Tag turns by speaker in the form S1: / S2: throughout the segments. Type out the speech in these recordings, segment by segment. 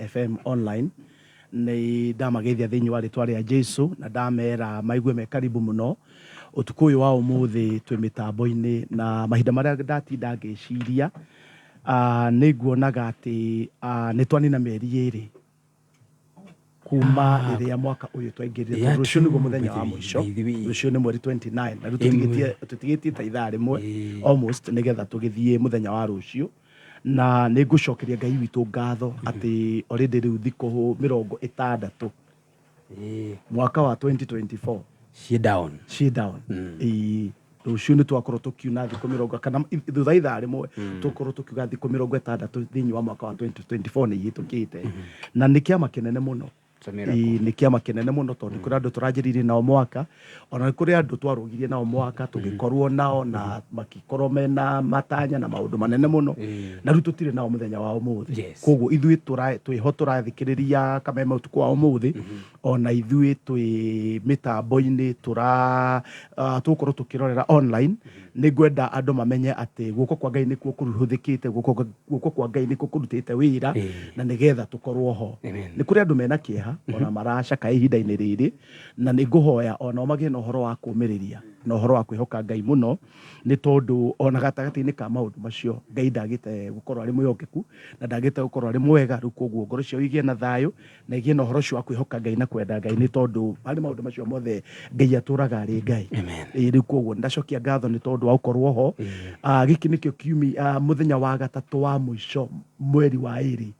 S1: FM online ni ndamageithia thiini wa ritwa ria Jesu na ndamera maigue me karibu muno utuku uyu wa umuthi twi mitambo-ini na mahinda maria ndatinda ngiciria ni nguonaga ati ni twanina mieri iri kuma riria mwaka uyu twaingirire rucio niguo muthenya wa mwisho rucio ni mweri 29 na tutigitie ta ithaa rimwe almost nigetha tugithie muthenya wa rucio na ni ngucokeria Ngai witu ngatho ati already riu thikũ 60 mwaka wa 2024 she down rucio ni twakorwo tukiuna thikũ 60 kana thutha ithaa rimwe tukorwo tukiuga thikũ 60 thiini wa mwaka wa 2024 ni yitukite na ni kiama kinene muno ni kiama kinene muno tondu kuri andu turanjiririe nao mwaka ona kuri andu twarugirie nao mwaka tugikorwo nao na makikorwo mena matanya na maundu manene muno na riu tutire nao muthenya wa umuthi koguo ithui twiho turathikiriria kameme utuku wa umuthi ona ithui twi mitambo-ini tukorwo tukirorera online ni gwenda andu mamenye ati guoko kwa Ngai nikuo kuruhuthikite guoko kwa Ngai nikuo kurutite wira na nigetha tukorwo ho ni kuri andu mena kieha ona maracaka ihinda-ini riri na ni nguhoya ona magie na uhoro wa kumiriria na uhoro wa kwihoka Ngai muno ni tondu ona gatagati-ini ka maundu macio Ngai ndagite gukorwo ari mwihokeku na ndagite gukorwo ari mwega riu koguo ngoro cio igie na thayu na igie na uhoro cio wa kwihoka Ngai na kwenda Ngai ni tondu ari maundu macio mothe Ngai aturaga ari Ngai riu koguo ndacokia ngatho ni tondu wa ukorwo ho giki nikio kiumi muthenya wa gatatu wa mwisho mweri wa iri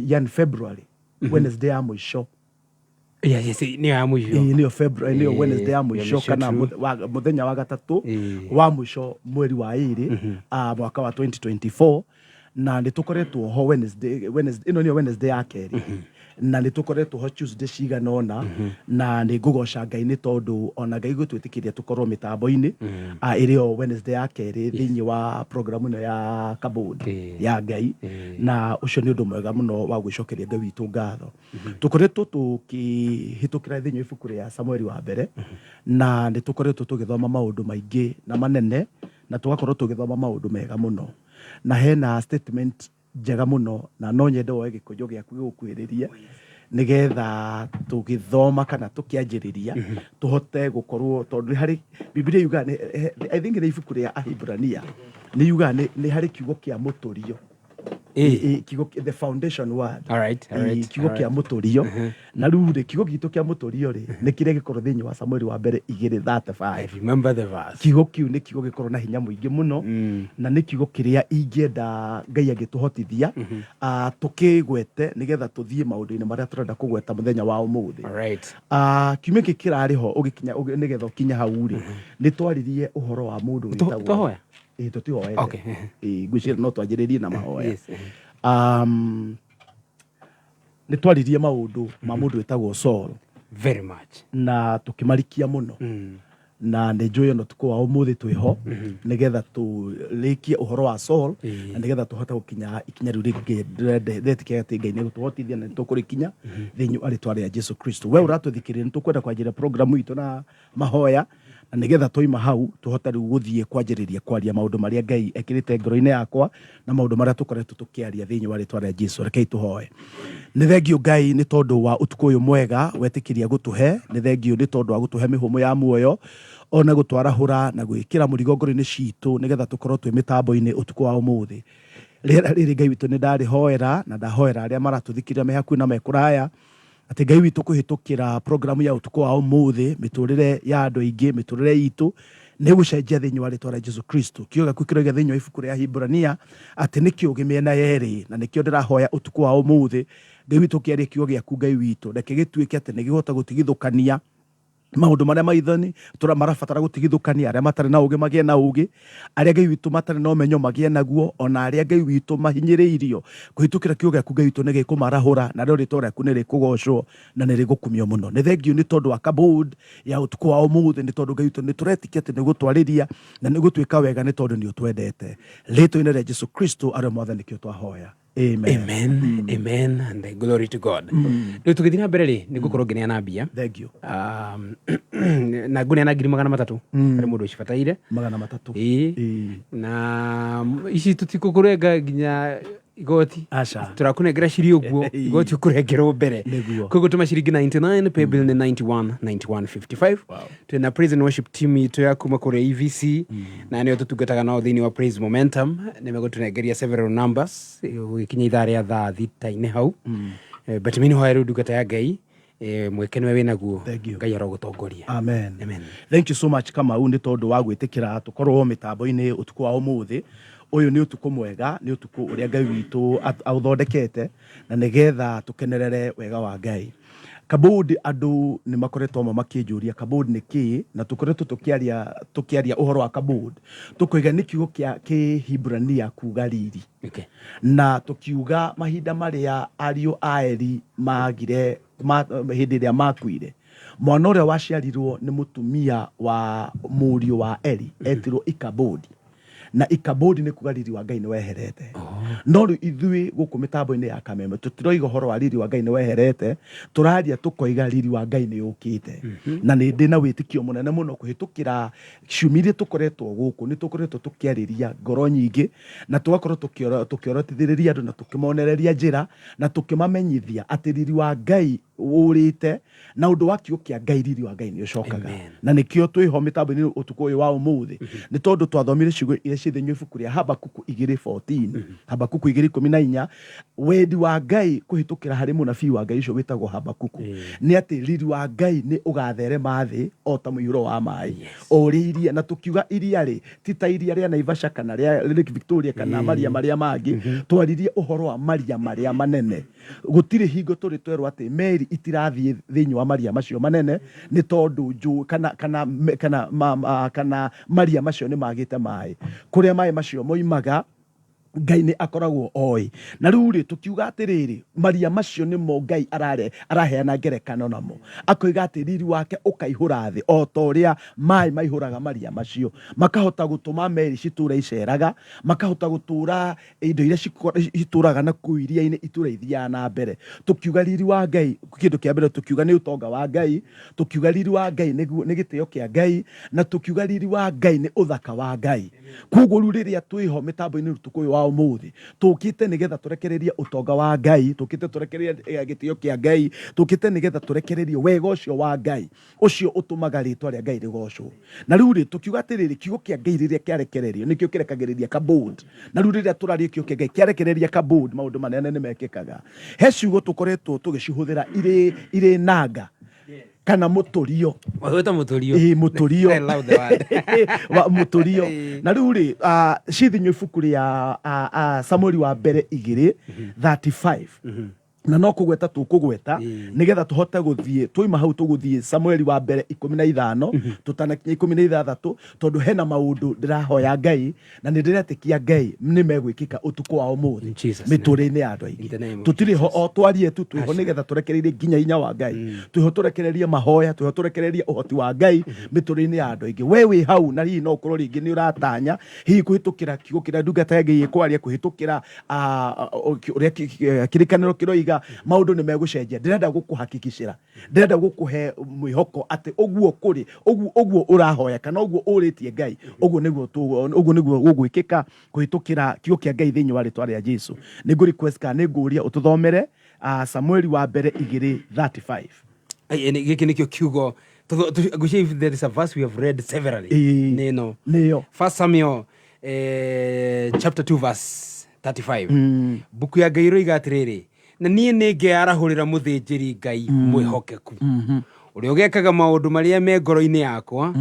S1: yani February Wednesday ya mwisho
S2: ni ya mwisho
S1: ni February ni Wednesday ya mwisho kana muthenya wa gatatu wa mwisho mweri wa iri mwaka wa 2024 na nitukoretwo ho Wednesday ino ni Wednesday ya keri na nitukoretwo ho Tuesday ciganona na ni ngugoca Ngai ni tondu ona Ngai gutwitikiria tukorwo mitambo-ini irio Wednesday ya keri thiini wa program ino ya Kabod ya Ngai na ucio ni undu mwega muno wa gwicokeria Ngai witu ngatho tukoretwo tukihitukira thiini ibuku ria Samueli wa mbere na nitukoretwo tugithoma maundu maingi na manene na tugakorwo tugithoma maundu mega muno na hena statement njega muno na no nyende woe gikunjo giaku gukwiriria nigetha tugithoma kana tukianjiriria tuhote gukorwo tondu hari Biblia yuga I think the ibuku ria Ahibrania ni yuga ni hari kiugo kia muturio kiugo the foundation word kiugo kia muturio na riu ri kiugo gitu kia muturio ri ni kire gikorwo thiini wa Samueli wa mbere 2:35
S2: remember the verse
S1: kiugo kiu ni kiugo gikorwo na hinya muingi muno na ni kiugo kiria ingienda Ngai agituhotithia tukigwete nigetha tuthie maundu-ini maria turenda kugweta muthenya wa umuthi kiume kikirari ho ugikinya nigetha ukinya hau ri ni twaririe uhoro wa mundu witagwo tutihoete ngwicira no twanjiririe na mahoya ni twaririe maundu ma mundu witagwo Saul
S2: very much
S1: na tukimarikia muno na ni njuyo no tukwa umuthi twiho nigetha tulikie uhoro wa Saul na nigetha tuhota gukinya ikinya riu ringi ndetikia ati Ngai ni gutuhotithia na tukurikinya thiini wa ritwa ria Jesu Kristo we uratuthikiria ni tukwenda kwanjira program itu na mahoya na nigetha toima hau tuhota riu guthie kwanjiriria kwaria maundu maria Ngai ekirite ngoro-ini yakwa na maundu maria tukoretwo tukiaria thiini wa ritwa ria Jesu rekei tuhoe ni thengio Ngai ni tondu wa utuku uyu mwega wetikiria gutuhe ni thengio ni tondu wa gutuhe mihumo ya muoyo ona gutwarahura na gwikira murigo ngoro-ini citu nigetha tukorwo twi mitambo-ini utuku wa umuthi rira riri Ngai witu ni ndarihoera na ndahoera aria maratuthikiria me hakuhi na mekuraya ati Ngai witu kuhitukira program ya utuku wa umuthi miturire ya andu aingi miturire itu ni gucenjia thiini wa ritwa ria Jesu Kristo kiuga kwikiraga thiini wa ibuku ria Ahibrania ati nikio gimiena yeri na nikio ndirahoya utuku wa umuthi Ngai witu kiaria kiugo giaku Ngai witu na kigituike ati nigihota gutigithukania maundu maria maithoni marabatara gutigithukania aria matari na ugi magie na ugi aria Ngai witu matari na umenyo magie naguo ona aria Ngai witu mahinyiriirio kuhitukira kiugo giaku Ngai witu nigikumarahura na rio ritwa riaku nirikugocwo na nirigukumio muno ni thengio ni tondu wa Kabod ya utuku wa umuthi ni tondu Ngai witu ni turetikia ati nigutwariria na nigutwika wega ni tondu ni utwendete ritwa-ini ria Jesu Kristo aria mwathani nikio twahoya
S2: Amen and glory to God. Ndio tukithina mbere ri nigukorwo nginia na mbia.
S1: Thank you.
S2: Na ngunia na 300 ari mundu cibataire
S1: 300
S2: na ici tutikukurenga nginya igoti
S1: Acha.
S2: Turakunengera ciri uguo igoti ukurengerwo mbere. Koguo tuma ciringi 99 pay bill ni 91.55. Twina praise and worship team itu ya kuma kure EVC na nio tutungataga nao thini wa praise momentum nimegutunengeria several numbers gikinya ithare ya thaa thita-ini hau. But mini hoya ndungata ya Ngai mwekeno we naguo Ngai arogutongoria.
S1: Amen. Thank you so much Kamau ni tondu wa gwitikira tukorwo mitambo-ini utuku wa umuthi. Uyu ni utuku mwega, ni utuku uria Ngai witu authondekete na nigetha tukenerere wega wa Ngai. Kabod andu ni makoretwo makijuria Kabod Nikii na tukoretwo tukiaria uhoro wa Kabod. Tukoiga ni kiugo kia Kihibrania kuga riri. Na tukiuga mahinda maria ariu aeri magire hindi ria makuire. Mwana uria waciarirwo ni mutumia wa muriu wa Eli etirwo Kabod. Na Kabod ni kuga riri wa Ngai ni weherete. No ithui guku mitambo-ini ya Kameme tutiroiga horo wa riri wa Ngai ni weherete, turaria tukoiga riri wa Ngai ni ukite. Na ni ndina witikio munene muno kuhitukira ciumire tukoretwo guku ni tukoretwo tukiariria ngoro nyingi na tugakorwo tukiorotithiriria andu na tukimonereria njira na tukimamenyithia ati riri wa Ngai urite na undu wa kiugo kia Ngai riri wa Ngai ni ucokaga. Na nikio twiho mitambo-ini utuku uyu wa umuthi ni tondu twathomire ciugo iria cithinywe ibuku ria Habakuku 2:14 Habakuku 2:14 wendi wa Ngai kuhitukira hari munabii wa Ngai ucio witagwo Habakuku ni ati riri wa Ngai ni ugatherema thi o ta muiyuro wa mai o iria na tukiuga iria ri tita iria ria Naivasha kana ria Lake Victoria kana maria mangi twaririe uhoro wa maria maria manene. Gutire hingo turi twerwo ati meri itirathie thiini wa maria macio manene ni tondu kana maria macio ni magite mai kuria mai macio moimaga Ngai ni akoragwo oi. Na riu ri tukiuga atiriri maria macio ni mo Ngai araheana ngerekano namo akoiga ati riri wake ukaihura thi o ta uria mai maihuraga maria macio makahota gutuma meri citura iceraga makahota gutura indo iria cituraga na kuiria-ini ituraithia na mbere. Tukiuga riri wa Ngai kindu kia mbere tukiuga ni utonga wa Ngai, tukiuga riri wa Ngai ni gitio kia Ngai na tukiuga riri wa Ngai ni uthaka wa Ngai. Koguo riu riria twiho mitambo-ini tukuyu wa umuthi tukite nigetha turekererie utonga wa Ngai, tukite turekererie gitio kia Ngai, tukite nigetha turekererie wega ucio wa Ngai ucio utumaga ritwa ria Ngai rigocwo. Na riu ri tukiuga atiriri kiugo kia Ngai riria kiarekererio nikio kirekagiriria Kabod. Na riu riria turaria kiugo kia Ngai kiarekereria Kabod maundu manene ni mekikaga. He ciugo tukoretwo tugicihuthira ire nanga kana muturio
S2: waweta muturio
S1: muturio I love the word wa muturio. Na riu ri cithinywe ibuku ria Samueli wa mbere 2:35 na no kugweta tukugweta nigetha tuhote guthie twoima hau tuguthie Samueli wa mbere 15 tutanakinya 16 tondu hena maundu ndirahoya Ngai na ndiretikia Ngai ni megwikika utuku wa umuthi miture-ini ya andu aingi. Tutiri ho o twarie tu twiho nigetha turekererie nginya hinya wa Ngai, twiho turekererie mahoya, twiho turekererie uhoti wa Ngai miture-ini ya andu aingi. Wewe hau na hihi no kurwo ringi ni uratanya hihi kuhitukira kiugo kira ndungata ya Ngai ikwaria kuhitukira uria kirikaniro kiroiga maundu ni megucenjia. Ndirenda gukuhakikishira, ndirenda gukuhe mwihoko ati oguo kuri oguo urahoya kana oguo uritie Ngai oguo niguo gugwikika kuhitukira kiugo kia Ngai thiini wa ritwa ria Jesu. Ni ngu request kana ni nguria ututhomere Samueli wa mbere 2:35.
S2: Giki nikio kiugo there is a verse we have read severally. Nino 1 Samuel chapter 2 verse 35. Buku ya Ngai roiga atiriri na nie ningearahurira muthinjiri Ngai mwihokeku uria ugekaga maundu maria me ngoro-ini yakwa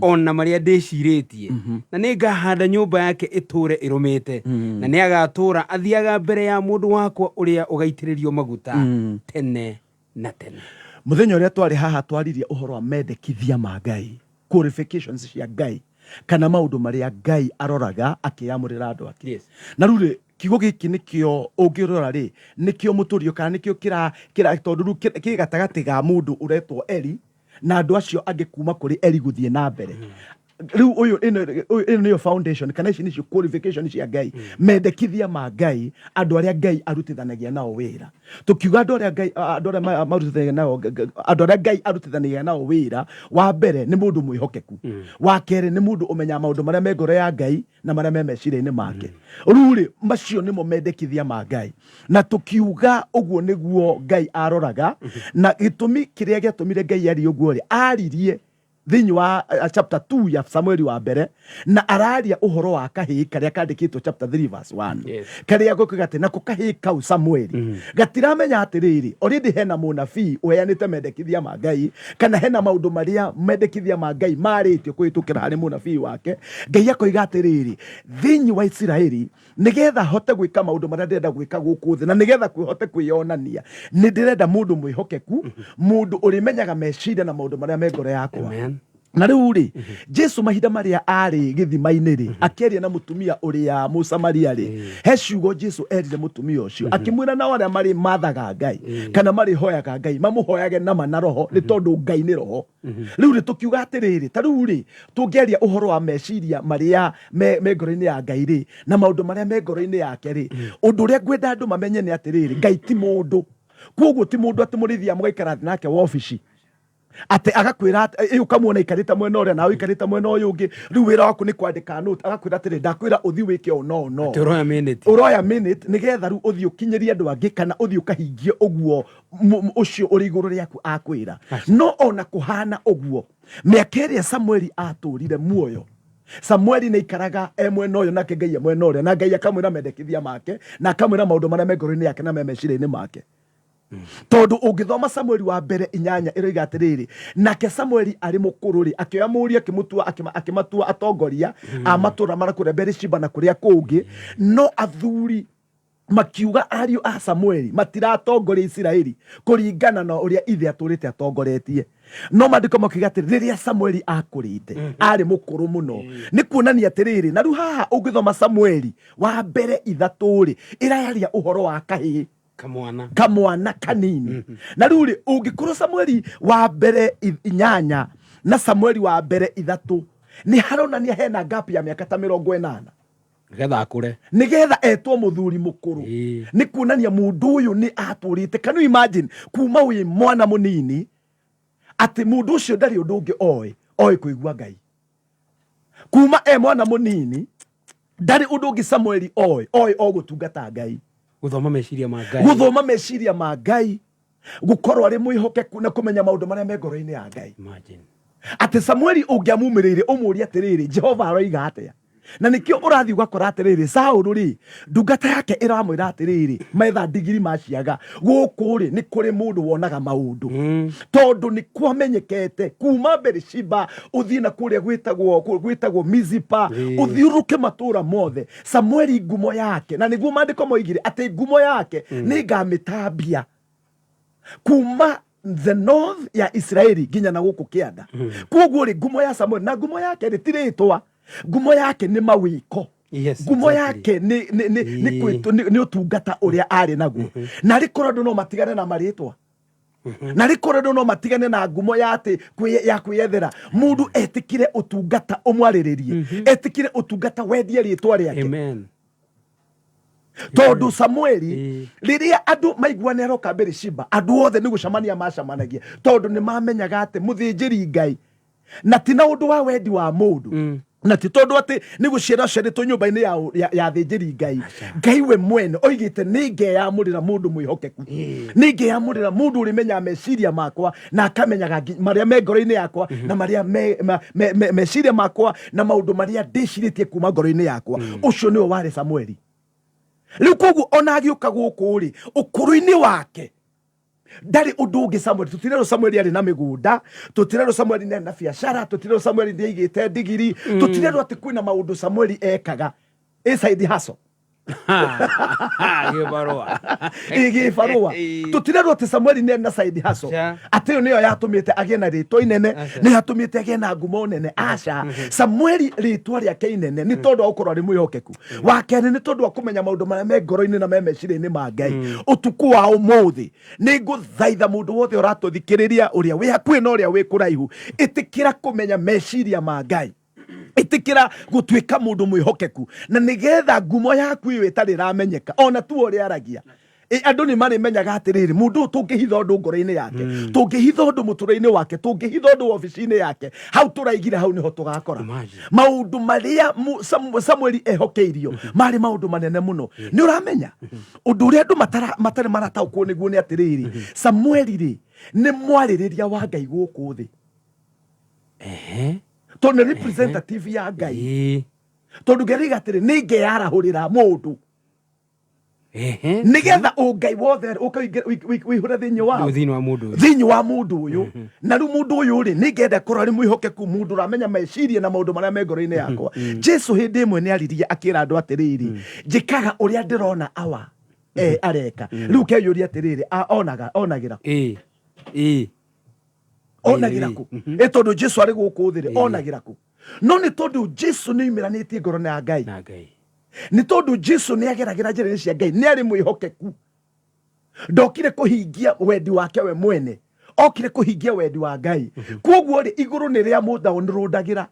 S2: ona maria ndiciritie na ningahanda nyumba yake iture irumite na ni agatura athiaga mbere ya mundu wakwa uria ugaitiririo maguta tene na tene.
S1: Muthenya uria twari haha twaririe uhoro wa mendekithia ma Ngai, qualifications cia Ngai kana maundu maria Ngai aroraga akiyamurira andu ake. Na riu kiugo giki nikio ungirora ri nikio muturio kana nikio kira tondu kigatagati ga mundu uretwo Eli na andu acio angi kuma kuri Eli guthie na mbere. riu uyu ino niyo foundation kana ici nicio qualification cia Ngai mendekithia ma Ngai andu aria Ngai arutithanagia nao wira tukiuga andu aria Ngai arutithanagia nao wira wa mbere ni mundu mwihokeku wa kere ni mundu umenya maundu maria me ngoro ya Ngai na maria me meciria-ini make ruri macio nimo mendekithia ma Ngai na tukiuga uguo niguo Ngai aroraga na gitumi kiria giatumire Ngai ari uguo ri aririe thiini wa chapter 2 ya Samueli wa mbere na araria uhoro wa kahii karia kandikitwo chapter 3 verse 1 karia gukiga ati nako kahii kau Samueli gatiramenya atiriri already hena munabii uheanite mendekithia ma Ngai kana hena maundu maria mendekithia ma Ngai maritio kuhitukira hari munabii wake Ngai akoiga atiriri thiini wa Israeli nigetha hote gwika maundu maria ndirenda gwika guku thi na nigetha kwihote kwionania ni ndirenda mundu mwihokeku mundu urimenyaga meciria na maundu maria me ngoro yakwa na riu ri Jesu mahinda maria ari githima-ini ri akeria na mutumia uria Musamaria ri he ciugo Jesu erire mutumia ucio akimwira na aria mari mathaga Ngai kana mari hoyaga Ngai mamuhoyage na mana roho ni tondu Ngai ni roho riu ri tukiuga atiriri ta riu ri tungeria uhoro wa meciria maria me ngoro-ini ya Ngai ri na maundu maria me ngoro-ini yake ri undu uria ngwenda andu mamenye ni atiriri Ngai ti mundu koguo ti mundu atimurithia mugaikara nake wa ofici ate agakwira ukamuona ikarita mwena uria na ikarita mwena uyu ungi riu wira waku ni kwandika note agakwira atiri ndakwira uthi wike no uroya minute nigetha riu uthi ukinyerie andu angi kana uthi ukahingie uguo ucio uri iguru riaku akwira no ona kuhana uguo miaka Samueli aturire muoyo Samueli ni ikaraga mwena uyu nake Ngai mwena uria na Ngai akamwira mendekithia make na akamwira maundu maria me ngoro-ini yake na me meciria-ini make tondu ungithoma Samueli wa mbere 8 iroiga atiriri nake Samueli ari mukuru ri akioya muria akimatua atongoria amatura marakure Berishiba na kuria kungi no athuri makiuga ariu a Samueli matiratongoria Israeli kuringana na uria ithe aturite atongoretie no mandiko makiuga atiriri riria Samueli akurite ari mukuru muno ni kuonania atiriri na riu haha ungithoma Samueli wa mbere 3 ri irayaria uhoro wa kahii kamwana kanini na riu ri ungikorwo Samueli wa mbere 8 na Samueli wa mbere 3 ni haronania hena gap ya miaka ta 80 nigetha etwo muthuri mukuru ni kuonania mundu uyu ni aturite can you imagine kuma wi mwana munini ati mundu ucio ndari undu ungi oi kuigua Ngai kuma mwana munini ndari undu ungi Samueli oi gutungata Ngai
S2: guthoma meciria ma Ngai gukorwo ari mwihokeku na kumenya maundu maria me ngoro-ini ya Ngai ati Samueli ungiamumirire umuria atiriri Jehova aroiga atia na nikio urathi ugakora atiriri Saulu ri ndungata yake iramwira atiriri maitha digiri maciaga guku ri ni kuri mundu wonaga maundu tondu ni kwamenyekete kuma Berishiba uthii na kuria gwitagwo Mizipa uthiuruke matura mothe Samueli ngumo yake na niguo mandiko moigire ati ngumo yake ni ngamitambia kuma the north ya Israeli ginya na guku kianda koguo ri ngumo ya Samueli na ngumo yake ritiritwa ngumo yake ni mawiko ngumo yake ni utungata uria ari naguo na rikoro ndu no matigane na maritwa na rikoro ndu no matigane na ngumo yate ya kwiyethera mundu etikire utungata umwariririe etikire utungata wendie ritwa riake tondu Samueli riria andu maiguane aroka Berishiba andu othe ni gucamania macamanagia tondu ni mamenyaga ati muthinjiri Ngai na ti na undu wa wendi wa mundu na ti tondu ati ni guciara ciaritwo nyumba-ini ya thinjiri Ngai we mwene oigite ni ngeyamurira mundu mwihokeku ni ngeyamurira mundu urimenya meciria makwa na akamenyaga maria me ngoro-ini yakwa na maria meciria makwa na maundu maria ndiciritie kuma ngoro-ini yakwa ucio niwe wari Samueli riu koguo ona agiuka guku ri ukuru-ini wake ndari undu ungi Samueli tutirero Samueli ari na migunda tutirero Samueli ni na biashara tutirero Samueli ndi igite digiri tutirero ati kwina maundu Samueli ekaga inside hustle igibarua tutirero ati Samueli ni na side hustle ati niyo yatumite agie na ritwa inene ni yatumite agie na ngumo nene aca Samueli ritwa riake inene ni tondu ukorwo ari mwihokeku wakene ni tondu akumenya maundu maria me ngoro-ini na me meciria-ini ma Ngai utuku wa umuthi ni nguthaitha mundu wothe uratuthikiriria uria wi hakuhi na uria wi kuraihu itikira kumenya meciria ma Ngai
S1: itikira gutuika mundu mwihokeku na nigetha ngumo yaku iwe tari ramenyeka ona tu uri aragia andu ni mari menyaga atiriri mundu tungihitha undu ngoro-ini yake tungihitha undu mutura-ini wake tungihitha undu ofici-ini yake hau turaigire hau niho tugakora maundu maria Samueli ehokeirio mari maundu manene muno ni uramenya undu uria andu matari marataukwo niguo ni atiriri Samueli ri ni mwaririria wa Ngai guku thi tondu representative ya Ngai tondu ngeriga atiri ni ngeyarahurira mundu nigetha Ngai wothe wihura thiini wa mundu uyu na riu mundu uyu ri ningenda korwo ri mwihokeku mundu ramenya meciria na maundu maria me ngoro-ini yakwa Jesu hindi imwe ni aririe akira andu atiriri njikaga uria ndirona awa areka riu keyuria atiriri onagira onagira ku tondu Jesu ari guku thiri onagira ku no ni tondu Jesu ni imiranitie ngoro na Ngai ni tondu Jesu ni ageragira njira cia Ngai ni ari mwihokeku ndokire kuhingia wendi wake we mwene okire kuhingia wendi wa Ngai koguo ri iguru ni ria mundaunirundagira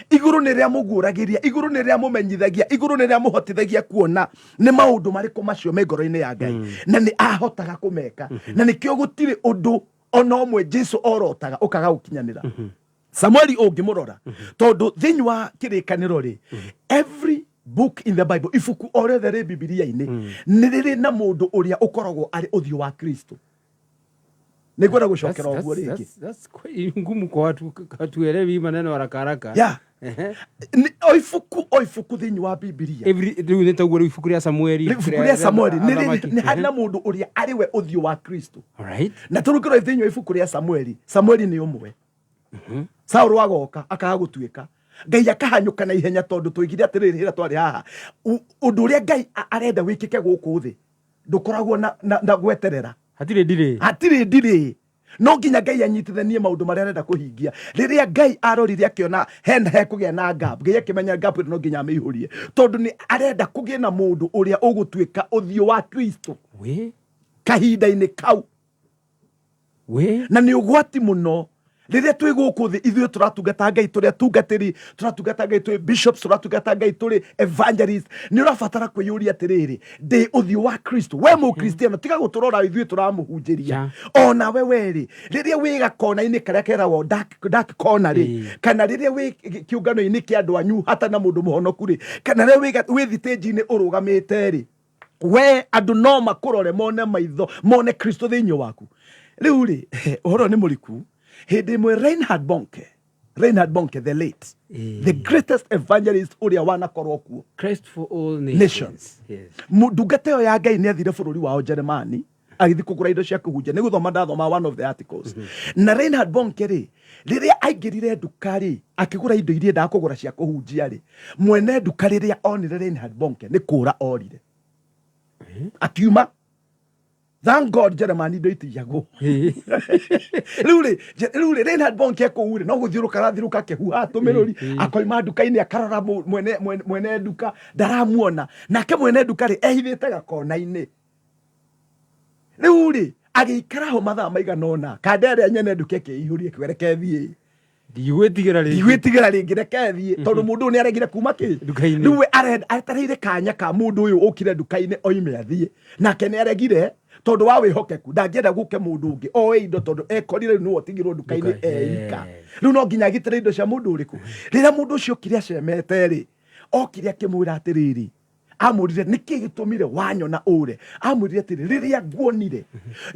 S1: iguru ni ria muguragiria iguru ni ria mumenyithagia iguru ni ria muhotithagia kuona ni maundu mariku macio me ngoro-ini ya Ngai na ni ahotaga kumeka na nikio gutiri undu ona omwe Jesu orotaga ukaga gukinyanira Samueli ungimurora tondu thiini wa kirikaniro ri every book in the Bible ifuku orothe ri Bibilia-ini ni riri na mundu uria ukoragwo ari uthio wa Kristo nigwenda gucokera uguo ringi
S2: that's quite ngumu kwa watu elewi maneno haraka
S1: oifuku thiini wa Bibilia
S2: riu nitaguo ifuku ria Samueli
S1: ni hana mundu uria ari we uthio wa Kristo
S2: alright
S1: na turukiro thiini wa ifuku ria Samueli ni umwe Saul wagoka akaga gutuika Ngai akahanyuka na ihenya tondu tuigire atiriri hira twari haha undu uria Ngai arenda wikike guku thi ndukoragwo na gweterera hatiri ndire no nginya Ngai anyitithanie maundu maria arenda kuhingia riria Ngai arorire akiona he kugia na gap Ngai akimenya gap no nginya ameihurie tondu ni arenda kugia na mundu uria ugutuika uthio wa Kristo kahinda-ini kau na ni ugwati muno riria twi guku thi ithuĩ turatungata Ngai turi atungatĩri turatungata Ngai turi bishops turatungata Ngai turi evangelist ni urabatara kwiyuria atiriri ndi uthio wa Kristo we mu Kristiano tiga guturora ithuĩ turamuhunjiria ona we weri riria wi gakona-ini karia keragwo dark corner ri kana riria wi kiungano-ini kia andu anyu hata na mundu muhonoku ri kana riria wi thitĩnji-ini urugamite ri we andu no makurore mone maitho mone Kristo thiini waku riu ri uhoro ni muriku hindi mwe Reinhard Bonke the late the greatest evangelist uria wanakorwo kuo
S2: Christ for all nations
S1: ndungata ya Ngai ni athire bururi wao Germany agithi kugura indo cia kuhunjia ni guthoma ndathoma one of the articles na Reinhard Bonke ri riria aingirire nduka ri akigura indo iria ndakugura cia kuhunjia ri mwene nduka riria onire Reinhard Bonke ni kura orire akiuma thank God Germany ndo itiyagwo rĩu Reinhard Bonke kũu no gũthiũrũka kĩhuha tũmĩrũri akoima nduka-inĩ akarora mwene nduka ndaramuona nake mwene nduka ehithĩte gakona-inĩ rĩu agĩikara ho mathaa maigana ũna kanda ĩrĩa nyene nduka ĩkĩihũrie kĩreke thiĩ ndigwĩtigĩra rĩngĩ reke thiĩ tondũ mũndũ ũyũ nĩ aregire kuma rĩu aretereire kanya ka mũndũ ũyũ ũkire nduka-inĩ oime athiĩ nake nĩ aregire tondu wa wihokeku ndangĩenda guke mundu ungi oe indo tondu ekorire no otigirwo nduka-inĩ eika riu no nginya agitire indo cia mundu uriku riria mundu ucio kire acemete ri okire akimwira atiriri amurire niki gitumire wanyona ure amurire atiri riria nguonire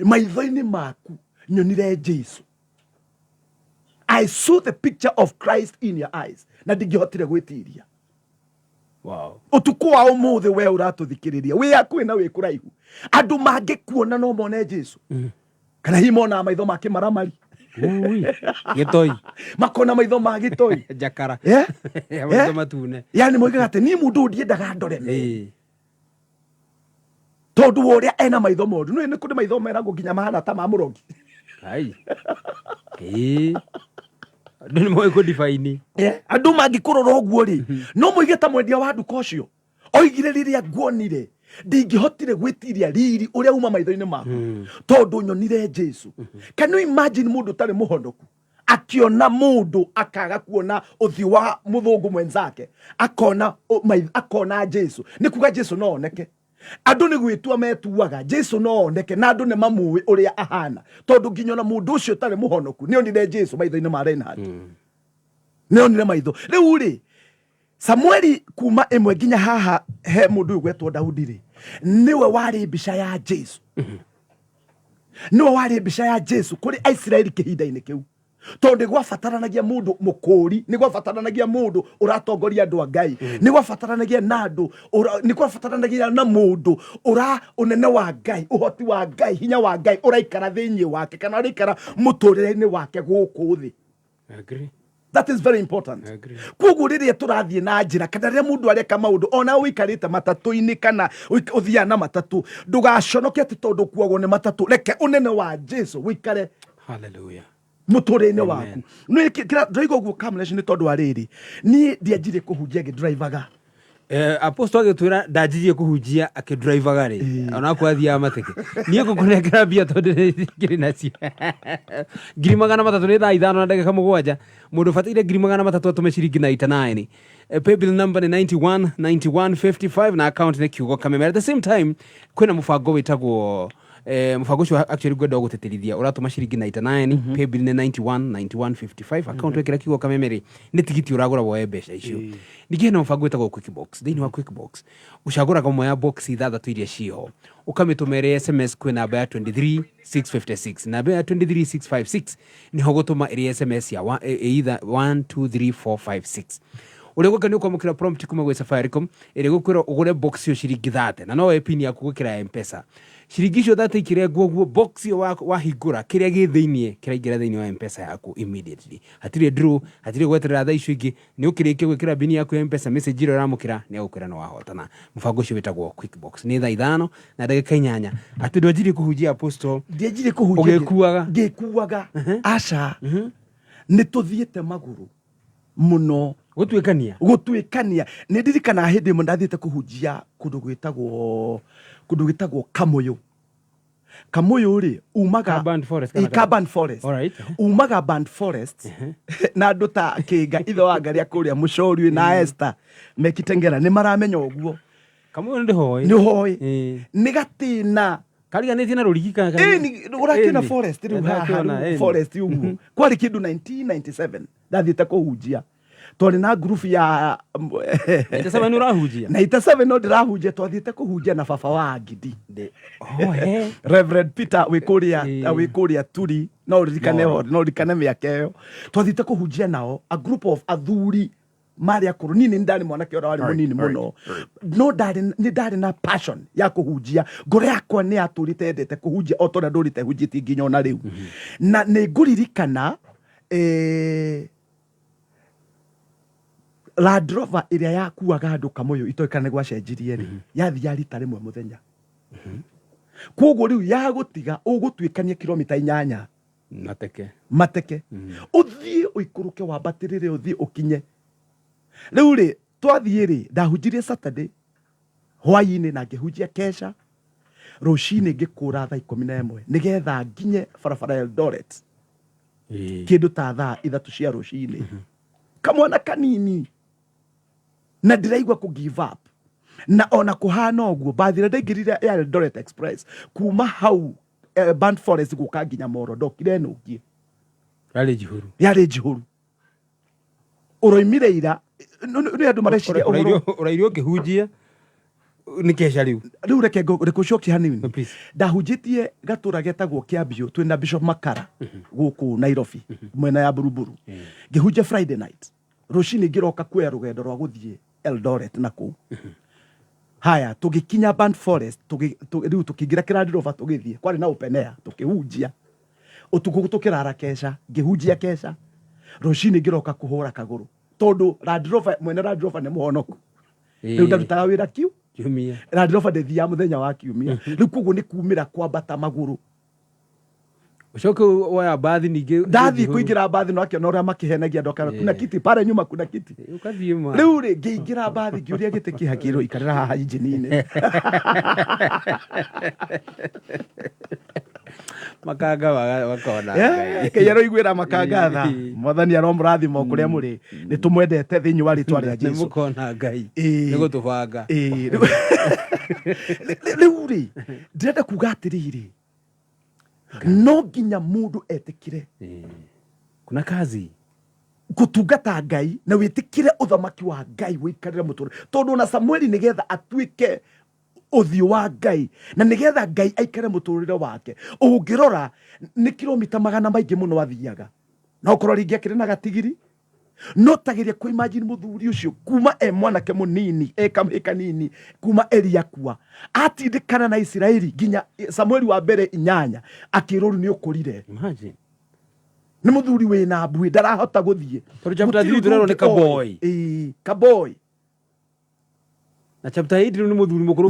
S1: maitho-ini maku nyonire Jesu I saw the picture of Christ in your eyes na ndingihotire gwitiria
S2: wow
S1: utuku wa umuthi we uratuthikiriria wi akuĩ na wi kuraihu andu mangikuona no mone Jesu kana himona maitho make maramari
S2: gitoi
S1: makona maitho ma gitoi
S2: jakara
S1: maitho
S2: matune
S1: yani moigaga ati ni mundu ndiendaga ndore tondu uria ena maitho moru no ni kuri maitho meragwo nginya mahana ta ma murogi
S2: ndoni moe ko define
S1: andu mangikurora uguo ri no moige ta mwendia wa nduka ucio oigire riria nguonire ndingihotire gwitiria riri uria uma maitho-ini maku tondu nyonire Jesu can you imagine mundu tari muhonoku akiona mundu akaga kuona uthi wa muthungu mwenzake akona Jesu ni kuga Jesu no oneke andu ni gwitua metuaga Jesu no oneke na andu ni mamui uria ahana tondu nginya na mundu ucio tari muhonoku ni onire Jesu maitho-ini ma Reinhard ni onire maitho riu ri Samueli kuma imwe nginya haha he mundu gwetwo Daudi ri niwe wari mbica ya Jesu niwe wari mbica ya Jesu kuri Israeli kihinda-ini kiu tondu gwafataranagia mundu mukuri ni gwafataranagia mundu uratongoria andu a Ngai ni gwafataranagia na andu ni gwafataranagia na mundu unene wa Ngai uhoti wa Ngai hinya wa Ngai uraikara thiini wake kana uraikara muturire-ini wake guku thi.
S2: Agree.
S1: That is very important. Koguo riria turathie na njira kana riria mundu areka maundu ona wikarite matatu-ini kana uthia na matatu ndugaconoke ati tondu kuogwo ni matatu reke unene wa Jesu wikare.
S2: Hallelujah.
S1: Muturine waku ni ndoigo guo Kamlesh ni tondu ariri ni ndianjire kuhunjia ngidrivaga
S2: apostle agitwira ndanjirie kuhunjia akidrivaga ri ona kwathia mateke nie gukunengera bia tondu ngiri nacio 300 ni thaa 5 na ndagika 7 mundu fatire 300 atume ciringi 99 paybill number ni 919155 na account ni kugooca memera. At the same time kwina mufango witagwo mufango ucio actually gwenda guteterithia uratuma ciringi 99 paybill ni 919155 account wekira kugooca memera ni tigiti uragura woe mbeca icio ningi na mufango witagwo quick box thini wa quick box ucagura kamwe ya box ithathatu iria cio ukamitumere SMS kwi namba ya 23656 namba ya 23656 niho gutuma iri SMS ya either 123456 ule gukani ukwamukira prompt kuma gwe Safaricom iri gukwira ugure box yo ciringi 30 na no we pin ya kugukira M-Pesa ciringi cio 30 ikire guo box yo wa higura kiria gi thiini kiraingira thiini wa M-Pesa yaku immediately hatire draw hatire gweterera thaa icio ingi ni ukirikia gwikira bini yaku M-Pesa message iro ramukira ni agukira no wahotana mufango ucio witagwo quick box ni thaa 5 na ndagika 8 ati ndwajiri kuhujia apostle
S1: ndianjire kuhujia ngikuaga aca ni tuthiete maguru muno gutwikania ni ndirikana hindi mo ndathiete kuhunjia kundu gwitagwo Kamuyu ri umaga Carbon Forest
S2: alright
S1: umaga Band Forest na andu ta Kinga itho wa ngaria kuria mucori na Esther mekitengera ni maramenya uguo
S2: Kamuyu ndi hoi
S1: ni hoi ni gatina
S2: kariganĩtie na rũrigi
S1: ni urakina forest riu haha forest uguo kwari kindu 1997 ndathiete kuhunjia toni na group ya
S2: 97 ni urahunjia
S1: 97 no ndirahunjia twathiete kuhunjia na baba wa Ngidi Reverend Peter wikuria turi no ririkane miaka iyo twathiete kuhunjia nao a group of athuri mari akuru nini ndani mwanake ora wari munini muno no ndari na passion ya kuhunjia ngore yakwa ni aturite ndete kuhunjia o tondu ndurite hunjiti nginya ona riu na ni nguririkana Land Rover iria yakuaga andu Kamuyu itoikane gwacenjirie ri yathia rita rimwe muthenya koguo riu ya gutiga ugutwikania kilomita 8 mateke uthie uikuruke wambatirire uthie ukinye riu ri twathie ri ndahunjirie Saturday hwaini na ngihunjia kesha rucini ngikura thaa 11 nigetha nginye barabara Eldoret kindu ta thaa 3 cia rucini kamwana kanini na ndiraigwa ku give up na ona kuhana uguo bathire ndaingirire ya Eldoret Express kuma hau Band Forest guka nginya Moro ndokire nungie yari jihuru uroimire ira ni andu mareciria
S2: urairio kihunjia ni kesha riu
S1: reke rikucokia hanini ndahunjitie gatura getagwo Kiambio twina Bishop Makara guku Nairobi mwena ya Buruburu ngihunjia Friday night rucini ngiroka kuya rugendo rwa guthie Eldoret naku haya tugikinya Band Forest riu tukingira Land Rover tugithie kwari na upenea tukihunjia utuku tukirara kesha ngihunjia kesha rucini ngiroka kuhura kaguru tondu Land Rover mwene Land Rover ni muhonoku riu ndarutaga wira kiumia Land Rover ndethia muthenya wa kiumia riu koguo ni kumira kwambata maguru
S2: ucoke waya bathi ningi
S1: ndathi kuingira bathi no akiona uria makihenagia ndoka kuna kiti pale nyuma kuna kiti
S2: ukathie ma
S1: riu ri ngiingira bathi ngiuria gite kihakiro ikarira haha injini-ini
S2: makanga wakona
S1: keyero igwira makanga tha mwathani aromurathima kuria muri ni tumwendete thiini wa ritwa ria Jesu
S2: mukona Ngai ni gutubanga
S1: riu ri ndirenda kuga atiriri no nginya mundu etikire
S2: kuna kazi
S1: gutungata Ngai na witikire uthamaki wa Ngai wikarire muture tondu na Samueli nigetha atuike uthio wa Ngai na nigetha Ngai aikare muturire wake ungirora ni kilomita magana maingi muno athiaga no korwo ringi akiri na gatigiri no tagiria ku imagine muthuri ucio kuma mwanake munini kanini kuma Eli akua atindikana na Israeli ginya Samueli wa mbere 8 akiruru ni ukurire
S2: imagine
S1: ni muthuri wina mbui ndarahota guthie
S2: chapter 3 turero ni kaboy
S1: kaboy
S2: na chapter 8 ni muthuri mukuru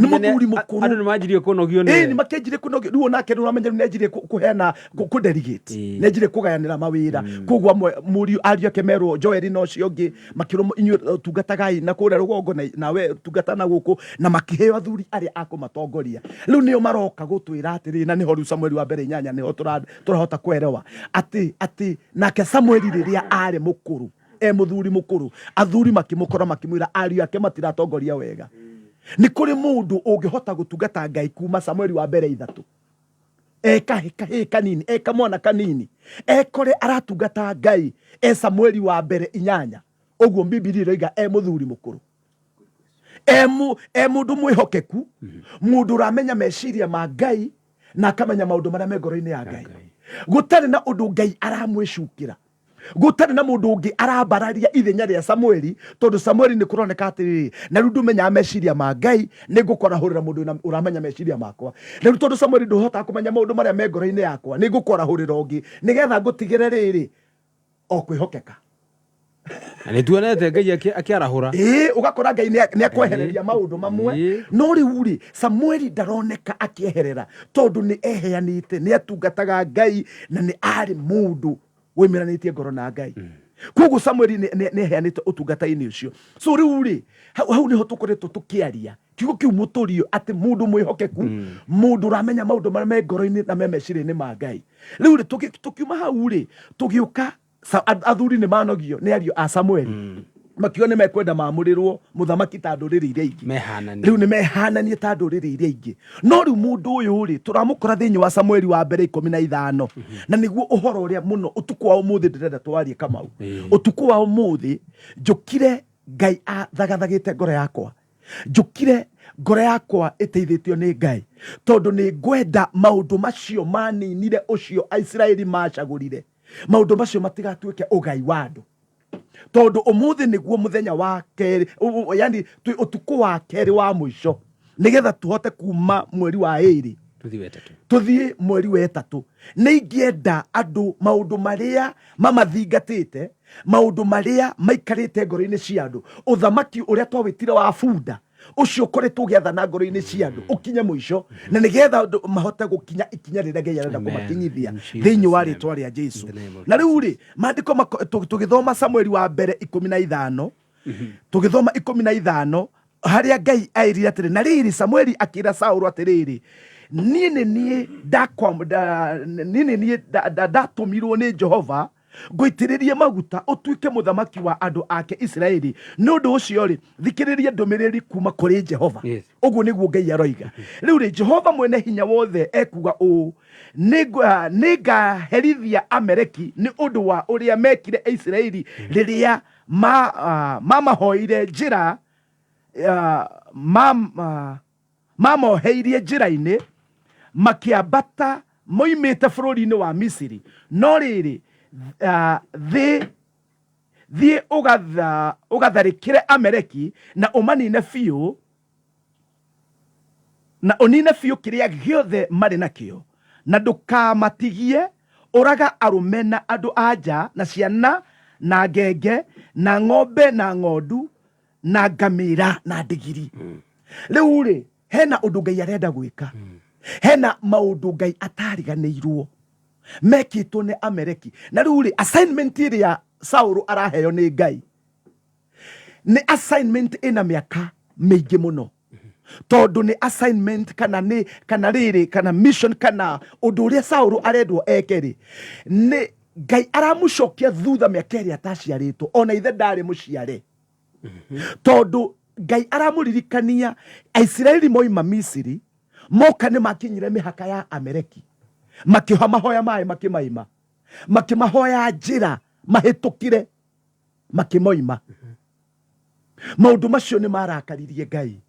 S2: andu ni majirie kunogio
S1: ni makenjire kunogio riu onake nuramenya ni ajire kuheana ku delegate ni ajire kugayanira mawira kugwa muri ario kemero Joel no cio ngi makiro inyu tungatagai na kuria rugongo nawe tungatana guku na makiheo athuri ari akumatongoria riu nio maroka gutwira atiri na niho riu Samueli wa mbere 8 niho turahota kwerewa ati nake Samueli riria ari mukuru muthuri mukuru athuri makimukora makimwira ario ake matiratongoria wega ni kuri mundu ungihota gutungata Ngai kuma Samueli wa mbere 3 kanini mwana kanini kore aratungata Ngai Samueli wa mbere 8 uguo Biblia iroiga muthuri mukuru mundu mwihokeku mundu ramenya meciria ma Ngai na akamenya maundu maria me ngoro-ini ya Ngai gutari na undu Ngai aramwicukira gutari na mundu ungi arabararia ithenya ria Samueli tondu Samueli ni kuroneka atiriri na riu ndumenya meciria ma Ngai ni ngukora hurira mundu uramenya meciria makwa na riu tondu Samueli nduhota kumenya maundu maria me ngoro-ini yakwa ni ngukora hurira ungi nigetha ngutigire riri o kwihokeka
S2: ani tuonete Ngai akiarahura
S1: ugakora Ngai ni akwehereria maundu mamwe no riu ri Samueli ndaroneka akieherera tondu ni eheanite ni atungataga Ngai na ni ari mundu wimiranitie ngoro na Ngai koguo Samueli ni heanite utungata-ini ucio so riu ri hau niho tukoretwo tukiaria kiugo kiu muturio ati mundu mwihokeku mundu ramenya maundu maria me ngoro-ini na me meciria-ini ma Ngai riu ri tukiuma hau ri tugiuka athuri ni manogio ni ario a Samueli makio ni mekwenda mamurirwo muthamaki ta nduriri iria ingi riu ni mehananie ta nduriri iria ingi no riu mundu uyu ri turamukora thiini wa Samueli wa mbere 15 na niguo uhoro uria muno utuku wa umuthi ndirenda twarie Kamau utuku wa umuthi njukire Ngai athagathagite ngoro yakwa njukire ngoro yakwa iteithitio ni Ngai tondu ni ngwenda maundu macio maninire ucio Israeli macagurire maundu macio matigatuike ugai wa andu tondu umuthi niguo muthenya wa keri yani utuku wa keri wa mwisho nigetha tuhote kuma mweri wa 2 tuthie mweri wa 3 ni ingienda andu maundu maria mamathingatite maundu maria maikarite ngoro-ini cia andu uthamaki uria twawitire wa bunda ucio koretwo ugiathana ngoro-ini cia andu ukinye mwisho na nigetha mahote gukinya ikinya riria Ngai arenda kumakinyithia thiini wa ritwa ria Jesu na riu ri maandiko tugithoma Samueli wa mbere 15 tugithoma 15 haria Ngai airire atiri na riri Samueli akira Saulu atiriri nie ndatumirwo ni Jehova ngũitĩrĩrie maguta ũtuĩke mũthamaki wa andũ ake Isiraeli nĩ ũndũ ũcio rĩ thikĩrĩria ndũmĩrĩri kuma kũrĩ Jehova ũguo nĩguo Ngai aroiga rĩu rĩ Jehova mwene hinya wothe ekuga ũũ nĩngaherithia Amaleki nĩ ũndũ wa ũrĩa mekire Isiraeli rĩrĩa mamahoire njĩra mamoheirie njĩra-inĩ makiambata moimĩte bũrũri-inĩ wa Misiri no rĩrĩ thiĩ ũgatharĩkĩre Amaleki na ũmanine biũ na ũnine biũ kĩrĩa gĩothe marĩ nakĩo na ndũkamatigie ũraga arũme na andũ anja na ciana na ngenge na ng'ombe na ng'ondu na ngamĩra na ndigiri rĩu rĩ hena ũndũ Ngai arenda gwĩka hena maũndũ Ngai atariganĩirwo mekĩtwo nĩ Amaleki na rĩu rĩ assignment ĩrĩa Saũlũ araheo nĩ Ngai nĩ assignment ĩna mĩaka mĩingĩ mũno tondu ni assignment kana riri kana mission kana undu uria Saulu arendwo ekeri ni Ngai aramucokia thutha miaka ĩrĩa ataciarĩtwo ona ithe ndarĩ mũciare tondu Ngai aramuririkania Aisiraeli moima Misiri moka nĩ makinyire mĩhaka ya Amaleki makiha mahoya maĩ makimaima makimahoya njĩra mahĩtũkire makimoima maundu macio nĩ marakaririe Ngai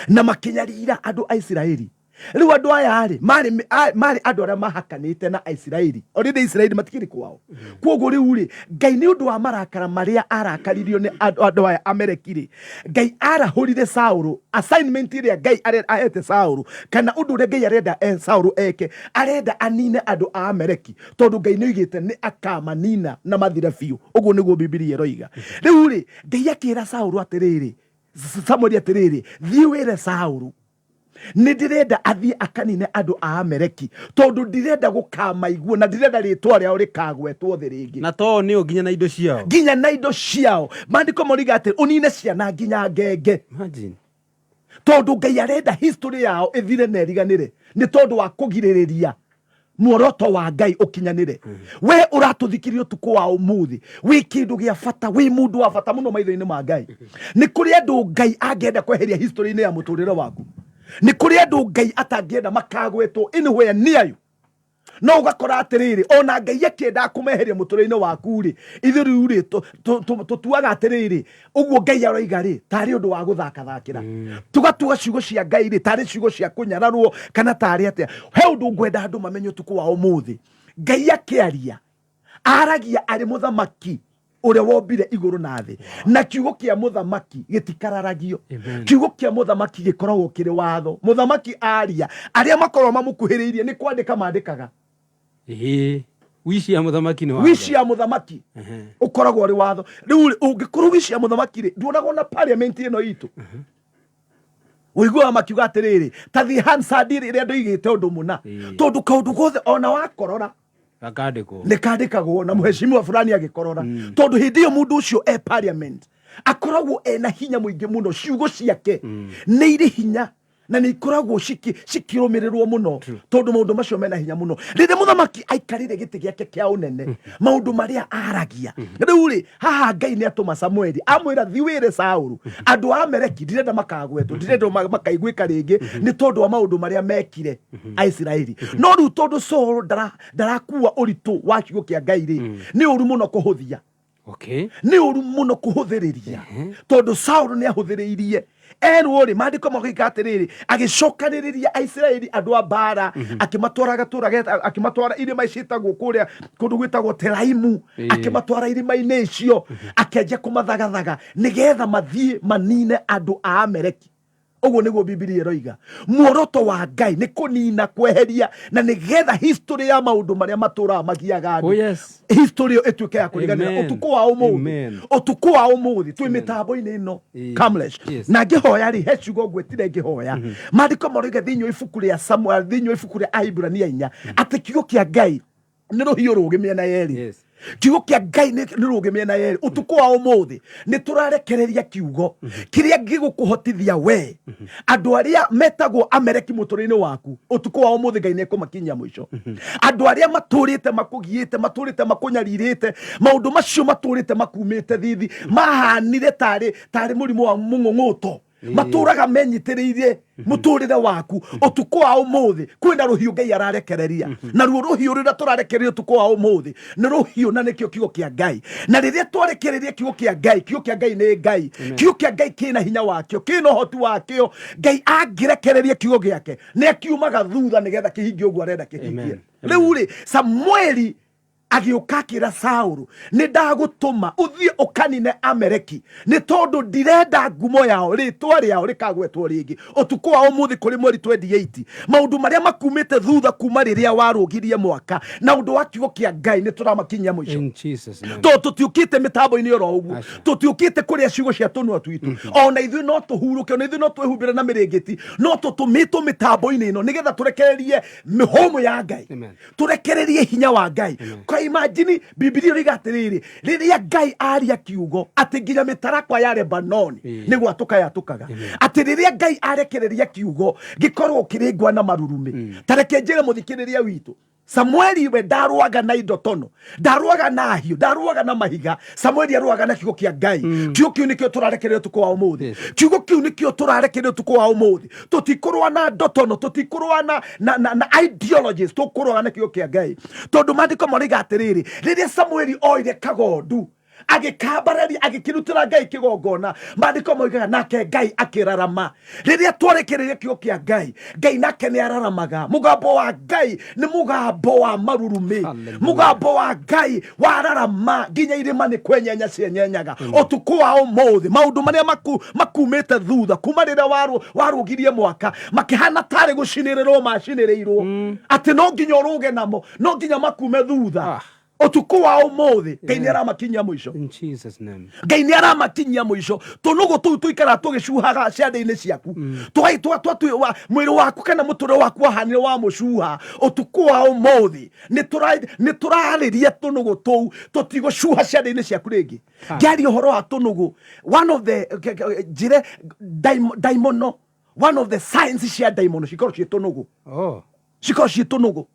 S1: na makinyarira andu a Isiraeli riu andu aya mari andu aria mahakanite na Isiraeli already Isiraeli matikiri kwao kwoguo riu ri Ngai ni undu wa marakara maria arakaririo ni andu aya Amaleki Ngai arahurire Saulu assignment iria Ngai ahete Saulu kana undu uria Ngai arenda Saulu eke arenda anine andu a Amaleki tondu Ngai ni igite ni akamanina na mathira biu uguo niguo Biblia iroiga riu ri Ngai akira Saulu atiriri Samuel atiriri thii wire Saulu ni ndirenda athie akanine andu a Amaleki tondu ndirenda gukamaiguo na ndirenda ritwa riao rikagwetwo thi ringi
S2: na to ni nginya na indo ciao mandiko moriga ati unine ciana nginya ngenge
S1: imagine tondu Ngai arenda history yao ithire na iriganire ni tondu wa kugiririria muoroto wa Ngai ukinyanire we uratuthikirio tuko wa umuthi wi kindu gia bata wi mundu wa bata muno maitho-ini ma Ngai ni kuri andu Ngai angenda kweheria history-ini ya muturire waku ni kuri andu Ngai atangienda makagwetwo anywhere near you no ugakora atiriri ona Ngai akienda kumeheria muturire-ini waku ri ithiru ri tutuaga atiriri uguo Ngai aroiga ri tari undu wa guthakathakira tugatuga ciugo cia Ngai ri tari ciugo cia kunyararwo kana tari atia he undu ngwenda andu mamenye tuku wa umuthi Ngai akiaria aragia ari muthamaki uria wombire iguru na thi na kiugo kia muthamaki gitikararagio kiugo kia muthamaki gikoragwo kiri watho muthamaki aria aria makorwo mamukuhiriirie ni kwandika mandikaga
S2: wici ya muthamaki ni watho
S1: wici ya muthamaki ukoragwo ri watho riu ungikorwo wici ya muthamaki ri nduonagwo na parliament ino itu uigua makiuga atiriri ta thi Hansard iria ndoigite undu muna tondu kaundu gothe ona wakorora nikandikagwo na muheshimiwa fulani agikorora tondu hindi iyo mundu ucio parliament akoragwo ena hinya muingi muno ciugo ciake ni iri hinya na ni ikoragwo cikirumirirwo muno tondu maundu macio mena hinya muno riria muthamaki aikarire giti giake kia unene maundu maria aragia riu ri haha Ngai ni atuma Samueli amwira thiwire Saulu andu a Amaleki ndirenda makagwetwo ndirenda makaiguika ringi ni tondu wa maundu maria mekire a Isiraeli no riu tondu Saulu darakua uritu wa kiugo kia Ngai ri ni uru muno kuhuthia ni uru muno kuhuthiriria tondu Saulu ni ahuthiriirie eri mandiko makiuga atiriri agicokaniriria Aisiraeli andu a bara akimatwara gatura akimatwara irima icitagwo kuria kundu gwitagwo Telaimu akimatwara irima-ini icio akenja kumathagathaga nigetha mathie manine andu a Amaleki uguo niguo Biblia iroiga muoroto wa Ngai ni kunina kweheria na nigetha history ya maundu maria matura magiaga andu history etuike ya kuriganira utuku wa umuthi twi mitambo-ini ino Kamlesh na ngihoya ri he ciugo ngwetire ngihoya mandiko moriga thinyo ibuku ria Samuel thinyo ibuku ria Ahibrania 4 ati kiugo kia Ngai ni ruhio rugimia na yeri kiugo kia Ngai ni rugimia na yeri utuku wa umuthi ni turarekereria kiugo kiria gigukuhotithia we andu aria metagwo Amaleki muturine waku utuku wa umuthi Ngai ni kumakinyia mwisho andu aria maturite makugiite maturite makunyaririte maundu macio maturite makumite thithi mahanire tari murimu wa mung'ung'uto maturaga menyitiriirie muturire waku utuku wa umuthi kwina ruhiu Ngai ararekereria na ruo ruhiu rira turarekereria utuku wa umuthi ni ruhiu na nikio kiugo kia Ngai na riria twarekereria kiugo kia Ngai ni Ngai kiugo kia Ngai kina hinya wakio kina hoti wakio Ngai angirekereria kiugo giake ni akiumaga thutha nigetha kihingio uguo arenda kihingie riu ri Samueli agiukakira Saulu ni ndagutuma uthie ukanine Amaleki ni tondu ndirenda ngumo yao ritwa riao rikagwetwo ringi utuku wa umuthi kuri mweri 28 maundu maria makumite thutha kuma riria warugirie mwaka na undu wa kiugo kia Ngai ni turamakinyia mwisho to tutiukite mitambo-ini oro uguo tutiukite kuria ciugo cia tunwa twitu ona ithui no tuhuruke ona ithui no twehumbire na mirengeti no tutumitwo mitambo-ini ino nigetha turekererie mihomo ya Ngai turekererie hinya wa Ngai imagine Biblia rigatiriri riria Ngai aria kiugo ati nginya mitarakwa ya Lebanon ni gwatuka yatukaga ati riria Ngai arekereria kiugo gikorwo kiringwa na marurume tareke njire muthikiriria witu Samueli we ndaruaga na indo tono ndaruaga na hiu ndaruaga na mahiga Samueli aruaga na kiugo kia Ngai kiugo kiu nikio turarekererio tuko wa umuthi kiugo kiu nikio turarekererio tuko wa umuthi tutikurwa na ndotono tutikurwa na ideologies tukurwa na kiugo kia Ngai tondu mandiko moriga atiriri riria Samueli oire kagondu agikambararia agikirutira Ngai kigongona mandiko moigaga nake Ngai akirarama riria twarekereria kiugo kia Ngai Ngai nake ni araramaga mugambo wa Ngai ni mugambo wa marurume mugambo wa Ngai wararama nginya irima ni kwenyenya cienyenyaga utuku wa umuthi maundu maria makumite thutha kuma riria warugirie mwaka makihana tari gucinirirwo macinirirwo ati no nginya uruge namo no nginya makume thutha utuku wa umuthi Ngai ni aramakinyia mwisho
S2: in Jesus name
S1: Ngai ni aramakinyia mwisho tunugo tu tuikara tugicuhaga ciande-ini ciaku twai mwiri waku kana muture waku wahanire wa mucuha utuku wa umuthi ni turariria tunugo tu tutigucuha ciande-ini ciaku ringi ngiaria uhoro wa tunugo one of the jire daimono one of the signs cia daimono cikorwo cie tunugo cikorwo cie tunugo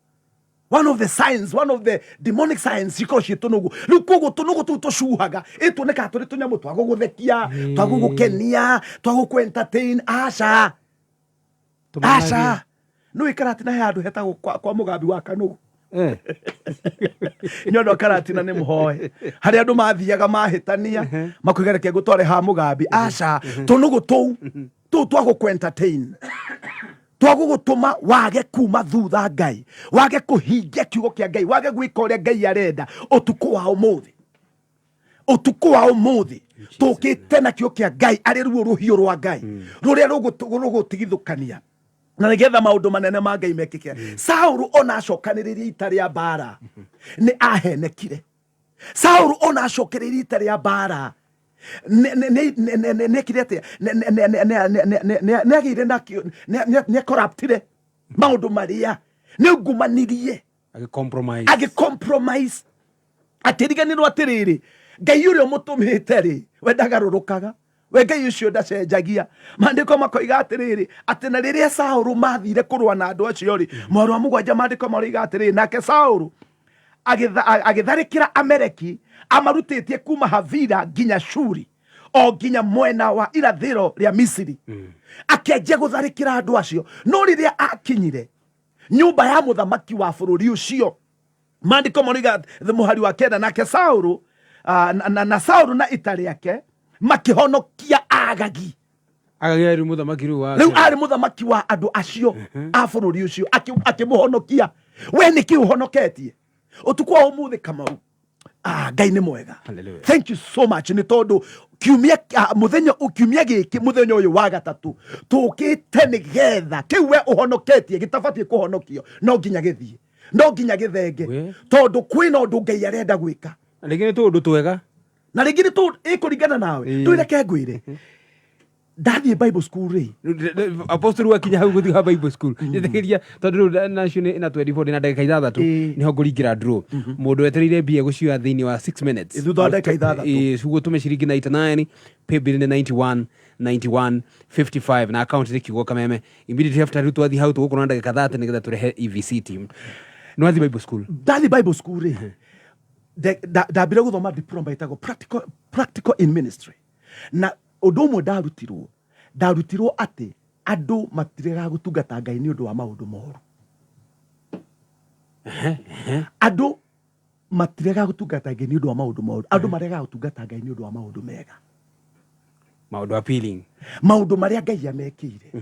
S1: one of the signs, one of the demonic signs cikorwo cie tunugu riu koguo tunugu tu tucuhaga tuoneka turi tunyamu twa guguthekia twa gugukenia twa guku-entertain aca no ikarati na handu hetagwo kwa mugambi wa kanugu nyondo karatina ni muhoe hari andu mathiaga mahitania makuigereke gutware ha mugambi aca tunugu tu twa guku-entertain twagugutuma wage kuma thutha Ngai wage kuhingia kiugo kia Ngai wage gwika uria Ngai arenda utuku wa umuthi tukite na kiugo kia Ngai ari ruo ruhio rwa Ngai ruria rugutigithukania na nigetha maundu manene ma Ngai mekike Saulu ona acokaniriria ita ria mbara ni ahenekire Saulu ona acokaniriria ita ria mbara nekirete negire na corruptire maundu maria ni ngumanirie agicompromise atiriganirwo atiriri Ngai uria mutumite ri we ndagarurukaga we Ngai ucio ndacenjagia mandiko makoiga atiriri ati na riria Saulu mathire kurwa na andu acio ri mwarwa mugwanja mandiko makoiga atiriri nake Saulu agitharikira Amaleki amarutitie kuma Havila nginya Shuri o nginya mwena wa irathiro ria Misiri akenjia gutharikira andu acio no riria akinyire nyumba ya muthamaki wa bururi ucio mandiko moriga muhari wa kenda nake Saulu na Saulu na ita riake makihonokia Agagi
S2: ari muthamaki
S1: riu ari muthamaki wa andu acio a bururi ucio akimuhonokia we niki uhonoketie utuku wa umuthi Kamau Ngai ni mwega thank you so much ni tondu kiumia kiumia giki muthenya uyu wa gatatu tukite nigetha kiu we uhonoketie gitabatie kuhonokio no nginya githie no nginya githenge tondu kwina undu Ngai arenda gwika
S2: na ringi tundu twega
S1: na ringi tu ikuringana nawe twireke ngwire ndathie Bible school ri
S2: apostle wa kinya hau guthi Bible school nyethegeria tondu national ina 24 na ndagika 6 niho nguringira draw mundu etereire mbia gucioya thiini wa 6 minutes
S1: ithu ndagika 6
S2: sugo tume ciringi 99 pay bill ni 91 na account ni kugooca meme immediately after ritu athi hau tugukona ndagika 30 nigetha turehe EVC team no athi Bible school
S1: ndathie Bible school ri ndambire guthoma diploma itago practical in ministry na undu umwe ndarutirwo ati andu matirega gutungata Ngai ni undu wa maundu moru andu matirega gutungata Ngai ni undu wa maundu moru andu marega gutungata Ngai ni undu wa maundu mega
S2: maundu appealing
S1: maundu maria Ngai amekire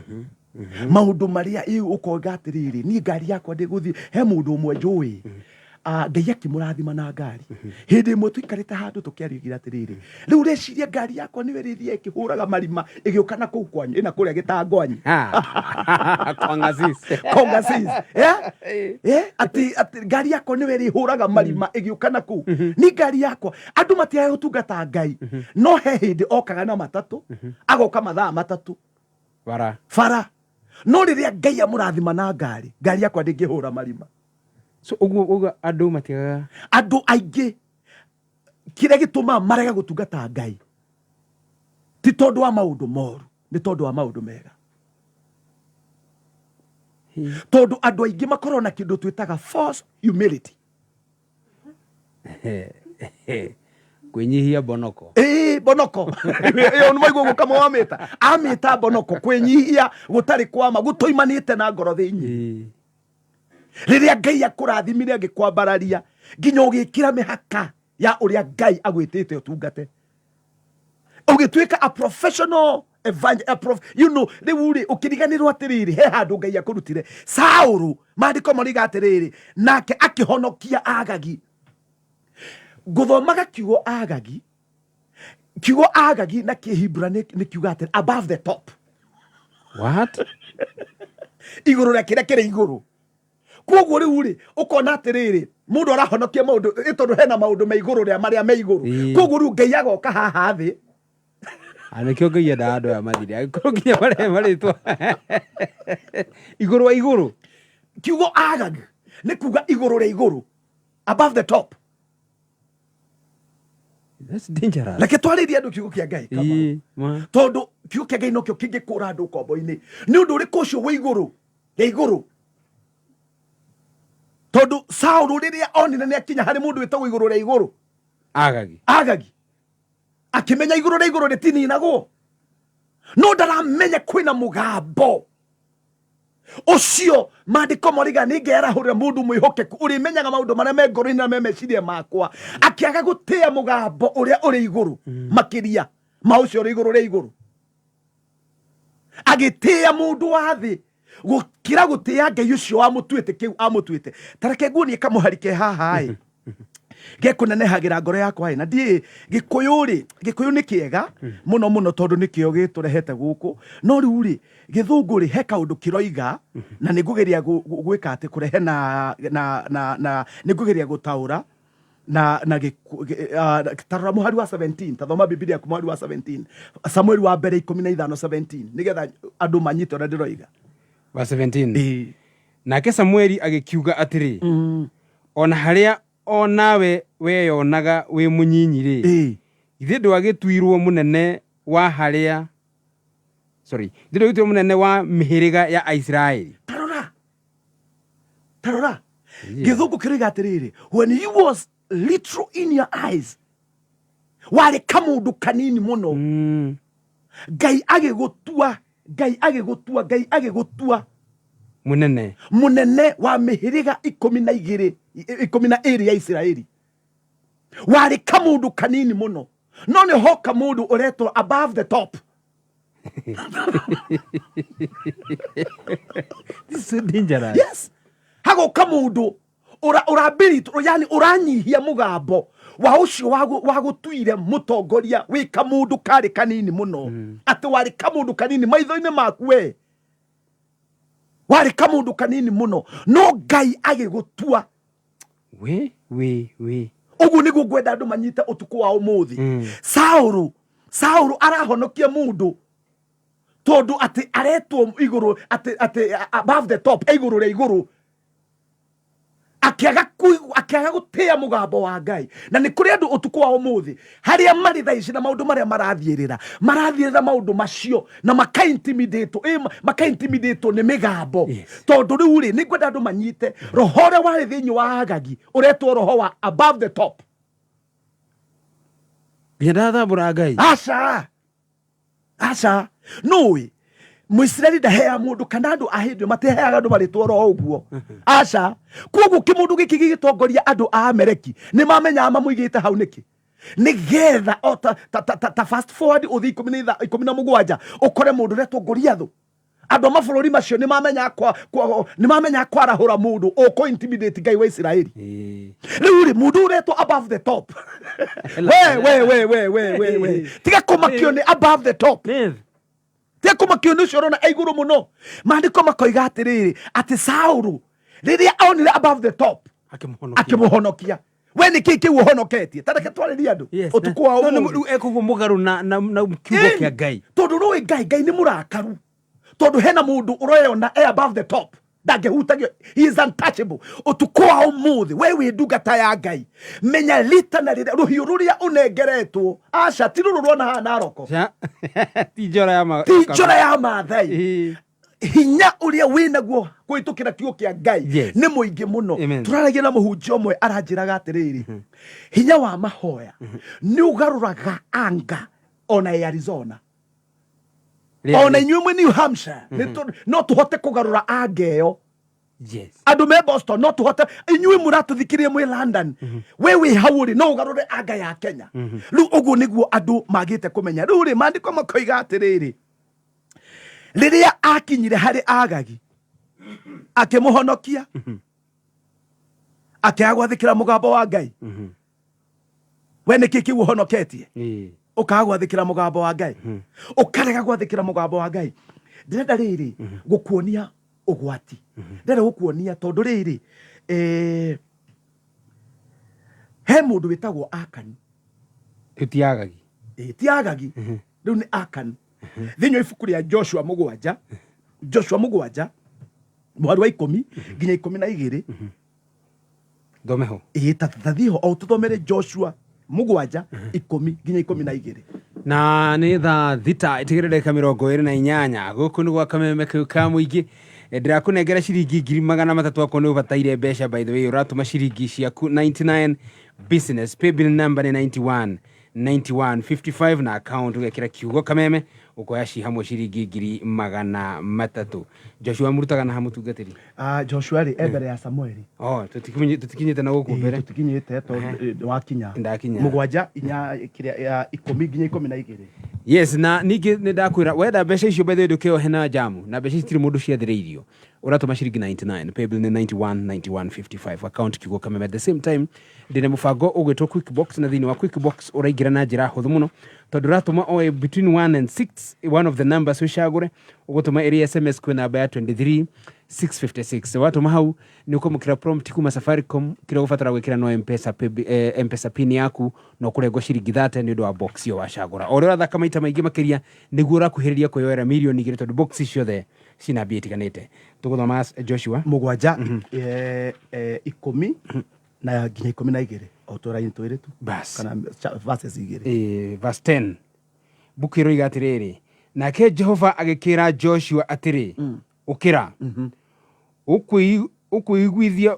S1: maundu maria ukoiga atiriri ni ngari yakwa ndiguthi he mundu umwe njui Ngai akimurathima na ngari hindi imwe tuikarite handu tukiarigira atiriri riu reciria ngari yakwa niwe rithie ikihuraga marima igiukana kuu kwanyu ina kuria gitangwanyu kongasis ati ngari yakwa niwe rihuraga marima igiukana kuu ni ngari yakwa andu matiaga gutungata Ngai no he hindi okaga na matatu agoka mathaa matatu bara no riria Ngai amurathima na ngari yakwa ndingihura marima
S2: So ugu andu matigaga
S1: andu aingi kire gituma marega gutungata Ngai ti tondu wa maundu moru ni tondu wa maundu mega tondu andu aingi makorwo na kindu twitaga false humility
S2: kwenyihia bonoko
S1: bonoko iyo nwaigwo gukama amita bonoko kwenyihia gutari kwama gutoimanite na ngoro thinyi riria Ngai akurathimire agikwambararia nginya ugikira mihaka ya uria Ngai agwitite utungate ugituika a professional riuri ukiriganirwo atiriri he handu Ngai akurutire Saulu mandiko mariga atiriri nake akihonokia Agagi guthomaga kiugo Agagi na Kihibra ni kiuga atir above the top
S2: what
S1: iguru na kire kire iguru koguo riuri ukona atiriri mundu arahonokia maundu itondu hena maundu me iguru ria maria me iguru koguo ru Ngai agoka haha thi
S2: anakio Ngai enda andu ya mathiri agikorogithia maritwa iguru wa iguru
S1: kiugo Agagi ni kuga iguru ria iguru above the top.
S2: That's dangerous.
S1: Like twariria andu kiugo kia Ngai kama tondu kiugo kia Ngai nokio kingikura andu kombo-ini ni undu uri kucio wa iguru ya iguru tondu Saulu riria onire ni akinya hari mundu witagwo iguru ria iguru Agagi akimenya iguru ria iguru ritininagwo no ndaramenya kwina mugambo ucio mandiko moriga ningerahurira mundu mwihokeku urimenyaga maundu maria me ngoro-ini na me meciria makwa akiaga gutia mugambo uria uri iguru makiria ma ucio uri iguru ria iguru agitia mundu wa thi gukira gutia Ngai ucio amutwite kiu amutwite tareke ngunie kamuharike haha gekunenehagira ngoro yakwa na ndie gikuyu ni kiega muno tondu nikio giturehete guku no riu ri githungu ri he kaundu kiroiga na nigugeria gwika ati kurehe na nigugeria gutaura na tarora muhari wa 17 tathoma Biblia ku muhari wa 17 Samuel wa mbere 15:17 nigetha andu manyite ora ndiroiga
S2: wa 17 nake Samueli agikiuga atiri ona haria onawe weyonaga wi munyinyi ri ithe ndwagituirwo munene wa haria ithe ndwagituirwo munene wa mihiriga ya Israeli tarora githungu kiriga atiriri when he was little in your eyes wari kamundu kanini muno Ngai agigutua munene wa mihiriga 12 ya Israeli wari kamundu kanini muno no ni ho kamundu uretwo above the top. This is so dangerous.
S1: Yes, hago kamundu urabiritu yani uranyihia mugambo wa ucio wagutuire mutongoria wi kamundu kari kanini muno ati wari kamundu kanini maitho-ini maku we wari kamundu kanini muno no Ngai agigutua
S2: we
S1: ugu nigu gwenda andu manyite utuku wa umuthi Saulu arahonokia mundu tondu ati aretwo iguru ati above the top iguru ria iguru akiaga gutia mugambo wa Ngai na ni kuri andu utuku wa umuthi haria mari thaici na maundu maria marathirira maundu macio na makaintimidate ni migambo tondu riu ri ni gwenda andu manyite rohore wari thinyi wa Agagi uretwo roho wa above the top
S2: bienda bura Ngai
S1: aca noi Muisraeli ndahea mundu kana andu ahindu mateheaga andu maritwo ro uguo aca koguo kimundu giki gigitongoria andu a Amereki ni mamenya mamuigite hau niki ni getha ta fast forward uthi 17 ukore mundu retongoria thu andu mabũrũri macio ni mamenya kwarahura mundu uko intimidate Ngai wa Israeli riu ri mundu uretwo above the top we tiga kumakio ni above the top tiga kumakio ni ucio rona iguru muno mandiko makoiga atiriri ati Saulu riria onire above the top akimuhonokia we ni kiki uhonoketie tareke twariria andu utuku wa
S2: umuthi ekugo mugaru na kiugo kia Ngai
S1: tondu roi Ngai ni murakaru tondu hena mundu uroyona above the top ndangĩhutagio, he is untouchable. Ũtukũ wa ũmũthĩ we wĩ ndungata ya Ngai, menya rita na rĩrĩa rũhiũ rũrĩa ũnengeretwo aca ti rũrũ rwona haha Naroko,
S2: ti njora
S1: ya Maathai. Hinya ũrĩa wĩnaguo kũhĩtũkĩra kiugo kĩa Ngai nĩ mũingĩ mũno. Tũraragia na mũhunjia ũmwe aranjĩraga atĩrĩrĩ, hinya wa mahoya nĩ ũgarũraga anga ona Arizona, ona inyuĩ mwe New Hampshire no tũhote kũgarũra anga ĩyo. Andũ me Boston no tũhote, inyuĩ mũratũthikĩrĩria mwĩ London, we wĩ hau rĩ no ũgarũre anga ya Kenya. Rĩu ũguo nĩguo andũ magĩte kũmenya. Rĩu rĩ maandĩko makoiga atĩrĩrĩ, rĩrĩa akinyire harĩ agagi akĩmũhonokia, akĩaga gwathĩkĩra mũgambo wa Ngai. We nĩkĩ kĩu ũhonoketie ũkaga gwathĩkĩra mũgambo wa Ngai, ũkarega gwathĩkĩra mũgambo wa Ngai? Ndĩrenda rĩrĩ gũkuonia ũgwati, ndĩrenda gũkuonia tondũ rĩrĩ he mũndũ wĩtagwo Akani,
S2: ti agagi,
S1: ti agagi, rĩu nĩ Akani. Thĩinĩ wa ibuku rĩa Joshua 7 mweri wa 10 nginya 12
S2: thomeho
S1: tathiho o tũthomere Joshua 7 10 nginya 12
S2: na nĩ thaa thita itigĩrĩre ka 28 gũkũ nĩ gwa kameme ka mũingĩ. Ndirakũnengera ciringi 300 akwo nĩ ũbataire mbeca. By the way, ũratũma ciringi ciaku 99 business pay bill number ni 919155 na account ugekira kiugo kameme ukoya ci hamwe ciringi 300. Joshua murutaga na hamutungatiri
S1: Joshua ri ebere ya Samueli
S2: tutikinyite na guku mbere
S1: tutikinyite to wakinya mugwanja inya kiria ya 10 nginya 12.
S2: Yes, na niki ndakwira wenda mbeca icio bethe ndukeo hena jamu na mbeca itiri mundu ciathiriirio uratuma ciringi 99 pay bill ni 919155 account kiugo kameme. At the same time ndine mufango ugwetwo quick box na thini wa quick box uraingira na njira huthu muno tondu ratuma o between 1 and 6 one of the numbers wishagure ugutuma area SMS kwa namba ya 23656 watuma hau ni ukomukira prompt kuma Safaricom kira ufatara gwikira no M-Pesa M-Pesa pin yaku no kurego ciringi 30 ni ndo wa box yo washagura ore rathaka maita maingi makiria niguo rakuhiriria kuyoera milioni igire tondu box icio the cina bietiganite tuguthoma Joshua mugwanja
S1: 10 na nginya 12 autoraini twiritu
S2: bas
S1: kana verses igire
S2: verse 10 bukiro igatiriri nake Jehova agikira Joshua atiri ukira ukuiguithia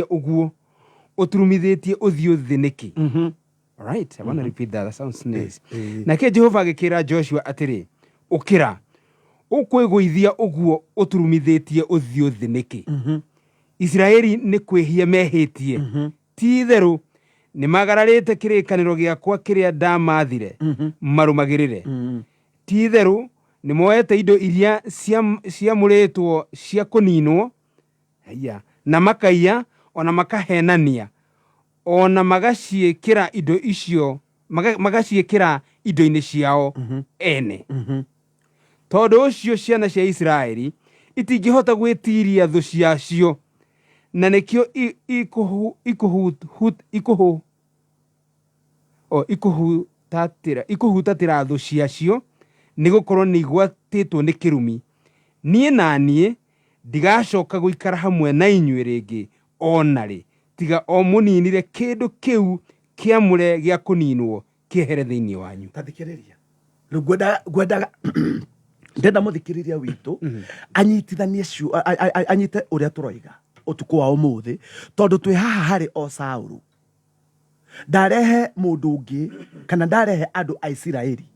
S2: uguo uturumithitie uthio thiniki. All right, I want to repeat that sounds nice. Nake Jehova agikira Joshua atiri ukira ukuiguithia uguo uturumithitie uthio thiniki. Israeli ni kwihia mehitie ti theru ni magararite kirikaniro giakwa kiria ndamathire marumagirire ti theru ni moete indo iria ciamuritwo cia kuninwo na makaiya ona makahenania ona magaciikira indo icio magaciikira indo-ini ciao ene. Tondu ucio ciana cia Israeli itingihota gwitiria thu ciacio na nikio ikuhutatira thu ciacio nigukorwo ni igwatitwo ni kirumi. Nie na nie ndigacoka guikara hamwe na inyuĩ ringi onari tiga o muninire kindu kiu kiamure gia kuninwo kiehere thiini wanyu.
S1: Tathikiriria gwenda ndenda muthikiriria witu anyitithanie anyite uria turoiga utuku wa umuthi tondu twi haha hari o Saulu ndarehe mundu ungi kana ndarehe andu a Israeli.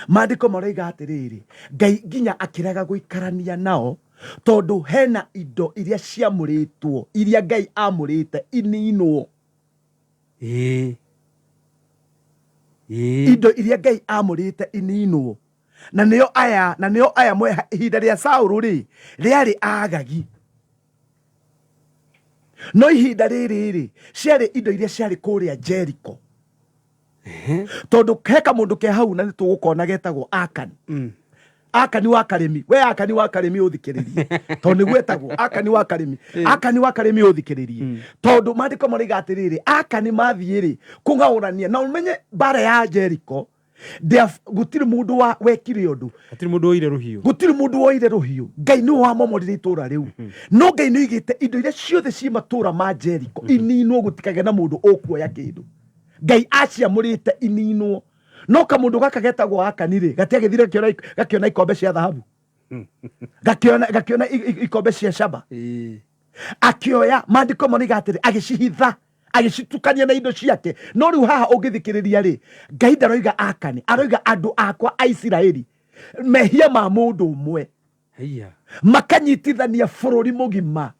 S1: Maandiko maroiga atiriri Ngai nginya akirega guikarania nao tondu hena indo iria ciamuritwo iria Ngai amurite ininwo. Indo iria Ngai amurite ininwo na nio aya mwe ihinda ria Saulu ri riari agagi no ihinda riri ciari indo iria ciari kuria Jericho. Tondu heka mundu ke hau na nitugukona getagwo Akani. Akani wa Karemi, we Akani wa Karemi uthikiririe tondu gwetagwo Akani wa Karemi. Akani wa Karemi uthikiririe tondu maandiko mariga atiriri Akani mathiiri kungaurania na umenye bara ya Jericho gutiri mundu wa wekire undu
S2: gutiri mundu woire ruhiu
S1: Ngai ni wa momorire itura riu no Ngai ni igite indo iria ciothe ci matura ma Jericho ininwo gutikage na mundu okuoya kindu Ngai aciamurite ininwo no kamundu gaka getagwo akanire gatiagithire gakiona ikombe cia thahabu gakiona ikombe cia shaba akioya mandiko moniga atiri agicihitha agicitukania na indo ciake no riu haha ungithikiriria ri Ngai ndaroiga akane aroiga andu akwa a Isiraeli mehia ma mundu umwe makanyitithania bururi mugima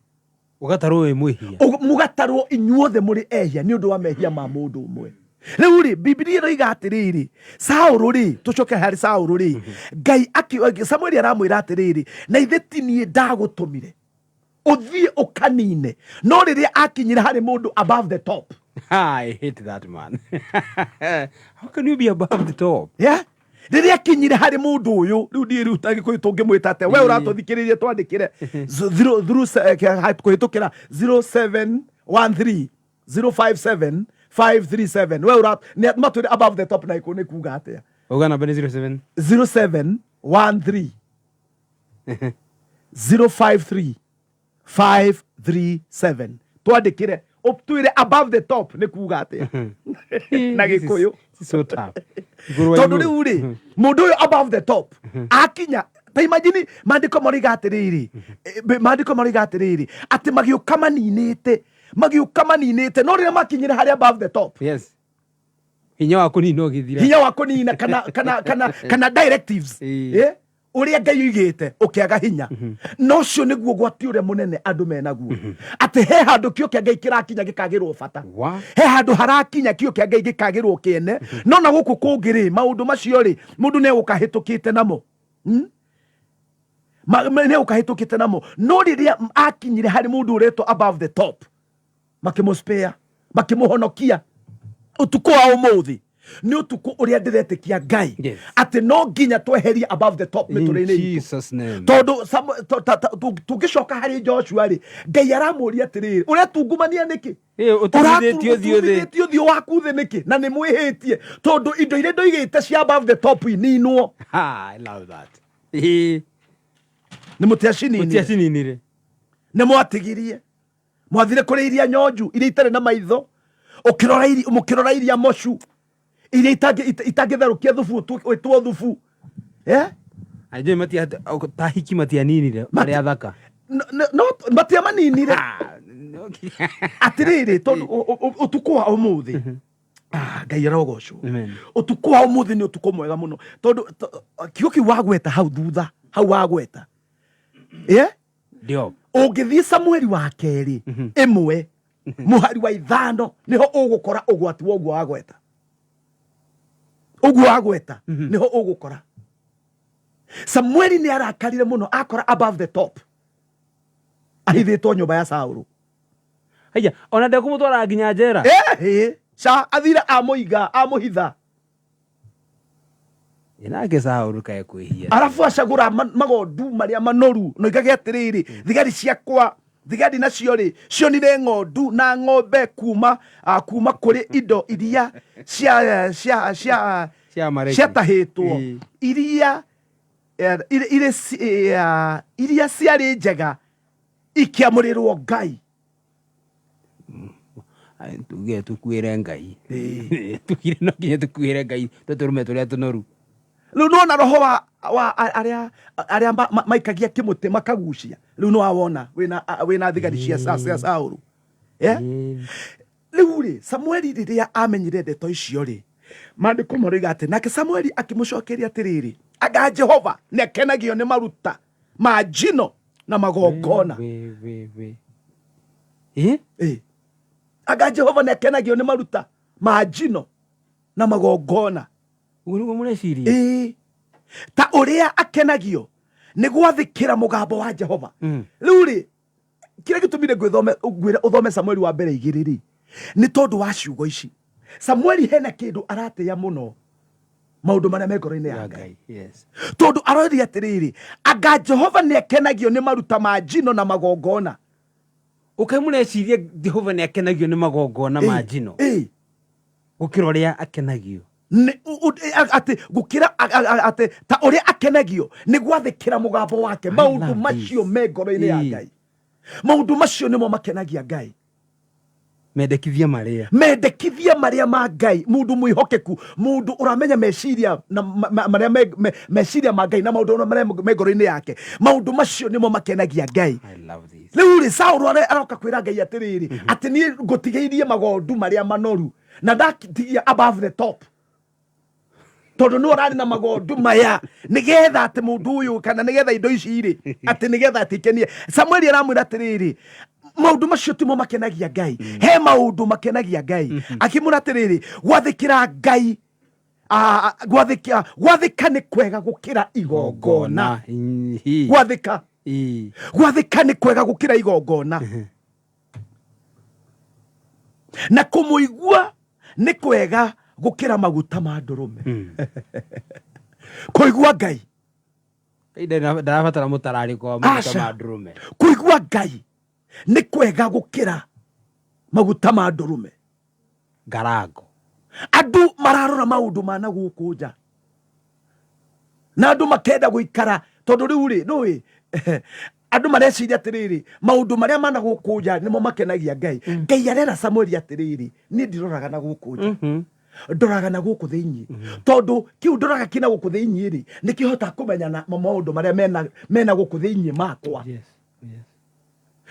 S2: ugatarwo we mwihia
S1: mugatarwo inyuothe muri ehia ni undu wa mehia ma mundu umwe riu ri Biblia roiga atiriri Saulu ri tucoke hari Saulu ri Ngai Samuel aramwira atiriri na ithetinie ndagutumire uthie ukanine no riria akinyira hari mundu above the top.
S2: I hate that man. How can you be above the top?
S1: Yeah, riria akinyira hari mundu uyu riu ndi riu tagi kwitungimwita ate we uratuthikiririe twandikire kuhitukira 0713 057 537 we urat ni maturi above the top na ikone kuga atia
S2: uga namba ni 07
S1: 0713 053 537 twandikire uptuire above the top ni kuga atia na gikuyu
S2: so tap
S1: tondu riu ri mundu uyu above the top akinya ta imagine mandiko moriga atiriri ati magiuka maninite no riria makinyira hari above the top.
S2: Yes, hinya waku nina ugithira
S1: hinya waku nina kana directives uria Ngai uigite ukiaga hinya no cio niguo gwati uria munene andu menaguo ati he handu kio kia Ngai kirakinya gikagirwo bata he handu harakinya kio kia Ngai gikagirwo kiene no na guku kungiri maundu macio ri mundu ne ukahitukite namo ne ukahitukite namo no riria akinyire hari mundu uretwo above the top makimuspea makimuhonokia utuko wa umuthi ni utuko uria ndiretikia Ngai ati no nginya tweheria above the top miturine
S2: Jesus name
S1: tondu tungicoka hari Joshua ri Ngai aramuria atiriri uria tungumania niki uthithitio waku thi niki na ni mwihitie tondu indo iria ndoigite cia above the top ininwo.
S2: I love that.
S1: Ni mutiacininire ni mwatigirie mwathire kuri iria nyonju iria itare na maitho mukirora iria mocu iria itangitharukia thubu itwo thubu
S2: ajue matia tahiki matia ninire maria thaka
S1: no matia maninire atiriri tondu utuko wa umuthi Ngai arogocwo utuko wa umuthi ni utuko mwega muno tondu kiuki wagweta hau thutha hau wagweta
S2: ndio
S1: ungithie Samueli wa keri imwe muhari wa ithano niho ugukora ugwati woguo wagweta niho ugukora Samueli ni arakarire muno akora above the top ahithitwo nyumba ya Saulu
S2: haya ona ndekumutwara nginya njera
S1: sa athira amuhitha
S2: inake Saulu kae kwihia
S1: arafu acagura magondu maria manoru no igage atiriri thigari ciakwa thigari nacio ri cionire ng'ondu na ng'ombe kuma kuri indo iria ciatahitwo iria ciarĩ njega ikiamurirwo Ngai
S2: tuge tukwire Ngai tukire no kinya tukwire Ngai tuturume turia tunoru
S1: riu nona roho wa aria maikagia kimuti makagucia riu no awona wina thigari cia Saulu riu ri Samueli riria amenyire ndeto icio ri mandiko moriga ati nake Samueli akimucokeria atiriri aga Jehova nekenagio ni maruta ma njino na magongona aga Jehova nekenagio ni maruta ma njino na magongona
S2: uguo mureciria
S1: ta uria akenagio ni gwathikira mugambo wa Jehova riu ri kire gitumire ngwire uthome Samueli wa mbere 2 ri ni tondu wa ciugo ici Samueli hena kindu arateya muno maundu maria me ngoro-ini ya Ngai tondu aroirie atiriri anga Jehova ni akenagio ni maruta ma njino na magongona
S2: ukamureciria Jehova ni akenagio ni magongona ma njino gukira uria akenagio
S1: ati gukira ati ta uria akenagio ni gwathikira mugambo wake. Maundu macio me ngoro-ini ya Ngai, maundu macio nimo makenagia Ngai.
S2: Mendekithia maria
S1: ma Ngai, mundu mwihokeku, mundu uramenya meciria na maria meciria ma Ngai na maundu maria me ngoro-ini yake, maundu macio nimo makenagia Ngai. Riu ri Saulu aroka kwira Ngai atiriri ati ni ngutigeirie magondu maria manoru na ndatigia above the top, tondu ni urari na magondu maya nigetha ati mundu uyu kana nigetha indo ici iri ati nigetha atikenie. Samueli aramwira atiriri maundu macio timo makenagia Ngai. He maundu makenagia Ngai, akimura atiriri gwathikira Ngai, gwathika ni kwega gukira igongona. Gwathika ni kwega gukira igongona, na kumuigua ni kwega gukira maguta ma ndurume. Kuigua Ngai
S2: ndarabatara mutarariko wa maguta ma ndurume.
S1: Kuigua Ngai ni kwega gukira maguta ma ndurume.
S2: Ngarango
S1: andu mararora maundu mana guku nja na andu makenda guikara, tondu riu ri nui andu mareciria atiriri maundu maria mana guku nja nimo makenagia Ngai. Ngai arera Samueli atiriri ni ndiroraga na guku nja, ndoraga na guku thiini, tondu kiu ndoraga kina guku thiini ri nikihota kumenya na maundu maria mena guku thiini makwa.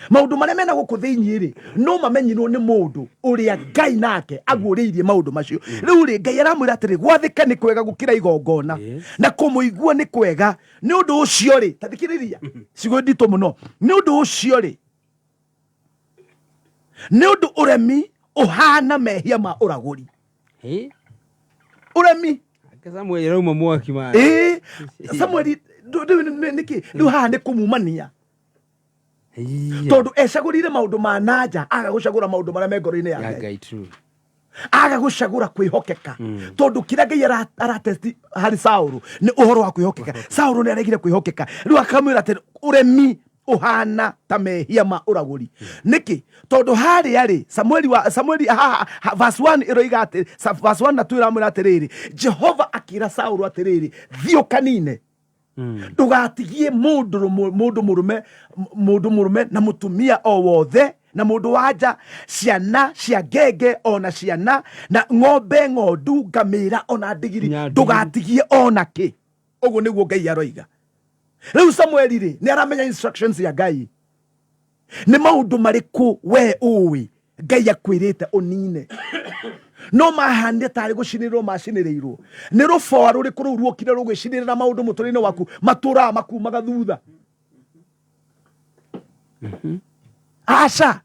S1: Maundu maria mena guku thiini ri no mamenyirwo ni mundu uria Ngai nake aguriirie maundu macio. Riu ri Ngai aramwira atiri gwathika ni kwega gukira igongona na kumuigua ni kwega. Ni undu ucio ri tathikiriria cigo ndito muno, ni undu ucio ri ni undu uremi uhana mehia ma uraguri. Uremi
S2: Samueli rauma mwaki ma
S1: Samueli Nikii riu haha ni kumumania, tondu ecagurire maundu ma nanja aga gucagura maundu maria me ngoro-ini ya Ngai, aga gucagura kwihokeka. Tondu kira Ngai aratesti hari Saulu ni uhoro wa kwihokeka. Saulu ni aregire kwihokeka, riu akamwira ati uremi uhana ta mehia ma uraguri. Niki tondu hari ari Samueli verse 1 iroiga ati verse 1 na 2 iramwira atiriri Jehova akira Saulu atiriri thio kanine ndugatigie mundu murume na mutumia o wothe na mundu wanja, ciana cia ngenge ona ciana na ng'ombe, ng'ondu, ngamira ona ndigiri, ndugatigie ona ki. Uguo niguo Ngai aroiga. Riu Samueli ri ni aramenya instructions ya Ngai. Ni maundu mariku we uwi Ngai akwirite unine no mahande tari gucinirwo macinirirwo ni ruboa ruriku ru ruokire rugwicinirira maundu muturine waku matura maku magathutha. Aca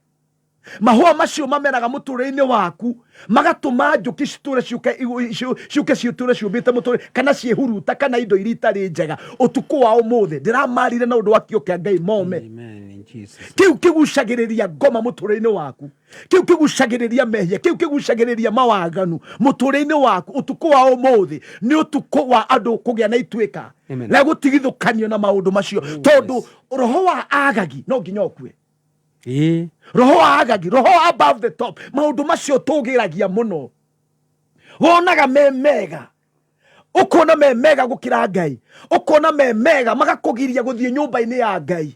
S1: mahua macio mameraga muturine waku magatuma njuki citure ciuke ciuture ciumbite muture kana ciehuruta kana indo iria itari njega. Utuku wa umuthi ndiramarire na undu wa kio kia Ngai mome. Kiu kigucagiriria ngoma muturine waku, kiu kigucagiriria mehia, kiu kigucagiriria mawaganu muturine waku. Utuku wa umuthi ni utuku wa andu kugia na ituika na gutigithukanio na maundu macio, tondu roho wa agagi no nginya okue. Roho wa agagi, roho above the top, maundu macio tugiragia muno. Wonaga memega, ukona memega gukira Ngai, ukona memega magakugiria guthie nyumba-ini ya Ngai.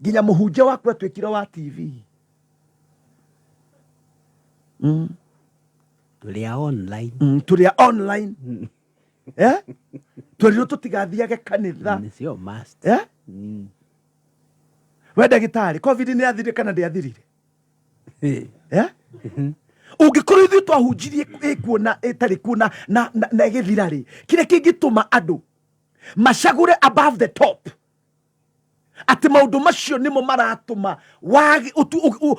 S1: Nginya muhunjia waku atwikira wa TV
S2: tulia online
S1: turirio tutigathiage kanitha
S2: sio master.
S1: We ndagitari covid ni athire kana ndiathirire? Ungikorwo ithuĩ twahunjirie ikuona itari kuona na igithira ri kire kingituma andu macagure above the top ati maundu macio nimo maratuma wagi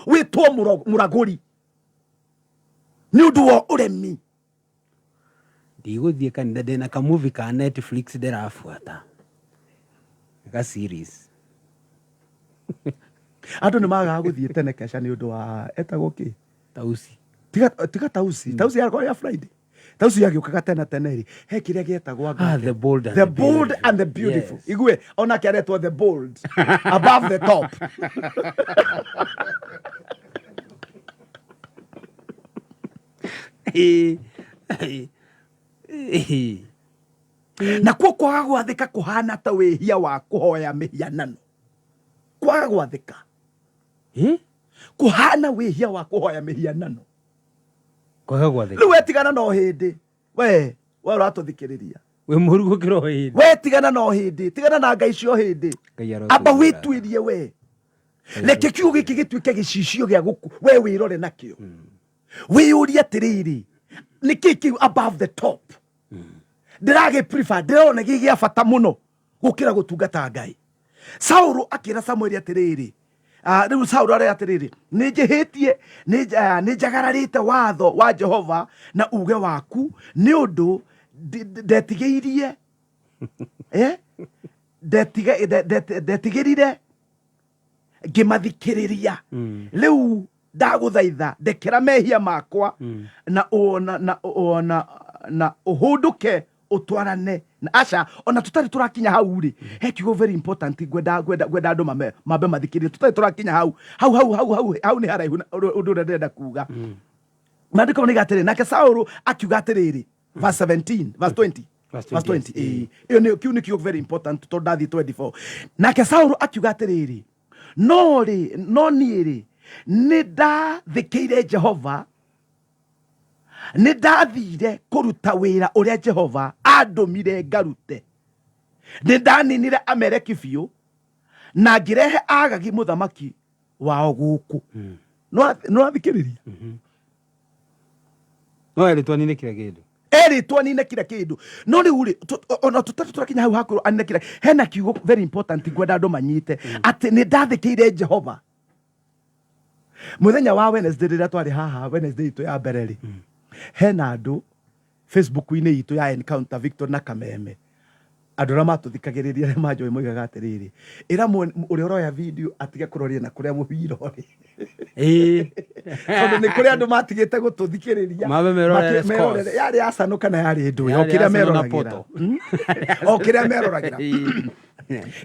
S1: witwo muraguri ni undu wa uremi.
S2: Ndiguthie kanitha ndina ka movie ka Netflix ndirafuata ka series.
S1: Andu ni magaga guthie tene kesha ni undu wa etagwo ki
S2: tausi
S1: tiga tausi yako ya Friday. Tausi yagiukaga tene ri he kiria gietagwo
S2: the bold
S1: and the beautiful. Yes. Igwe ona kiaretwo the bold above the top. Na kwaga gwathika kuhana ta wihia wa kuhoya mihianano. Kwaga gwathika kuhana wihia wa kuhoya mihianano.
S2: Kwaga gwathika
S1: riu wetigana no hindi we uratuthikiriria
S2: we murugo kiro hindi
S1: we tigana no hindi tigana na ngai cio hindi aba witwirie we reke kiugo giki gituike gicicio gia guku we wirore nakio wiyuria atiriri nikiki above the top ndirage prefer ndirona gigia bata muno gukira gutungata ngai. Saulu akira Samueli atiriri riu Saulu ari atiriri ninjihitie ninjagararite watho wa Jehova na uge waku ni undu ndetigeirie ndetigirire ngimathikiriria riu ndaguthaitha ndekera mehia makwa na uhunduke utwarane na aca ona tutari turakinya hau ri he kiugo very important gwenda andu mambe mathikiririe tutari turakinya hau ni haraihu undu ndenda kuga maandiko ni gatiri nake Saulu akiuga atiriri verse 17 verse 20 iyo ni kiugo very important to ndathi 24 nake Saulu akiuga atiriri no niiri ni ndathikiire Jehova ni ndathire kuruta wira uria Jehova andumire ngarute ni ndaninire Amaleki biu na ngirehe Agagi muthamaki wao guku no athikiriria
S2: no eritwanine kira kindu no riu ri ona tutatu turakinya hau hakuru anine kira hena kiugo very important gwenda andu manyite ati ni ndathikiire Jehova muthenya wa Wednesday rira twari haha Wednesday itu ya bereri hena andu Facebook-ini itu ya Encounter Victor na Kameme andu ra matuthikagiriria re manjoe moigaga atiriri ira uri uroya video atige kuroria na kuria muhiro ri tondu ni kuria andu matigite gututhikiriria merorere yari asanuka na yari ndu yo kiria meroragira o kiria meroragira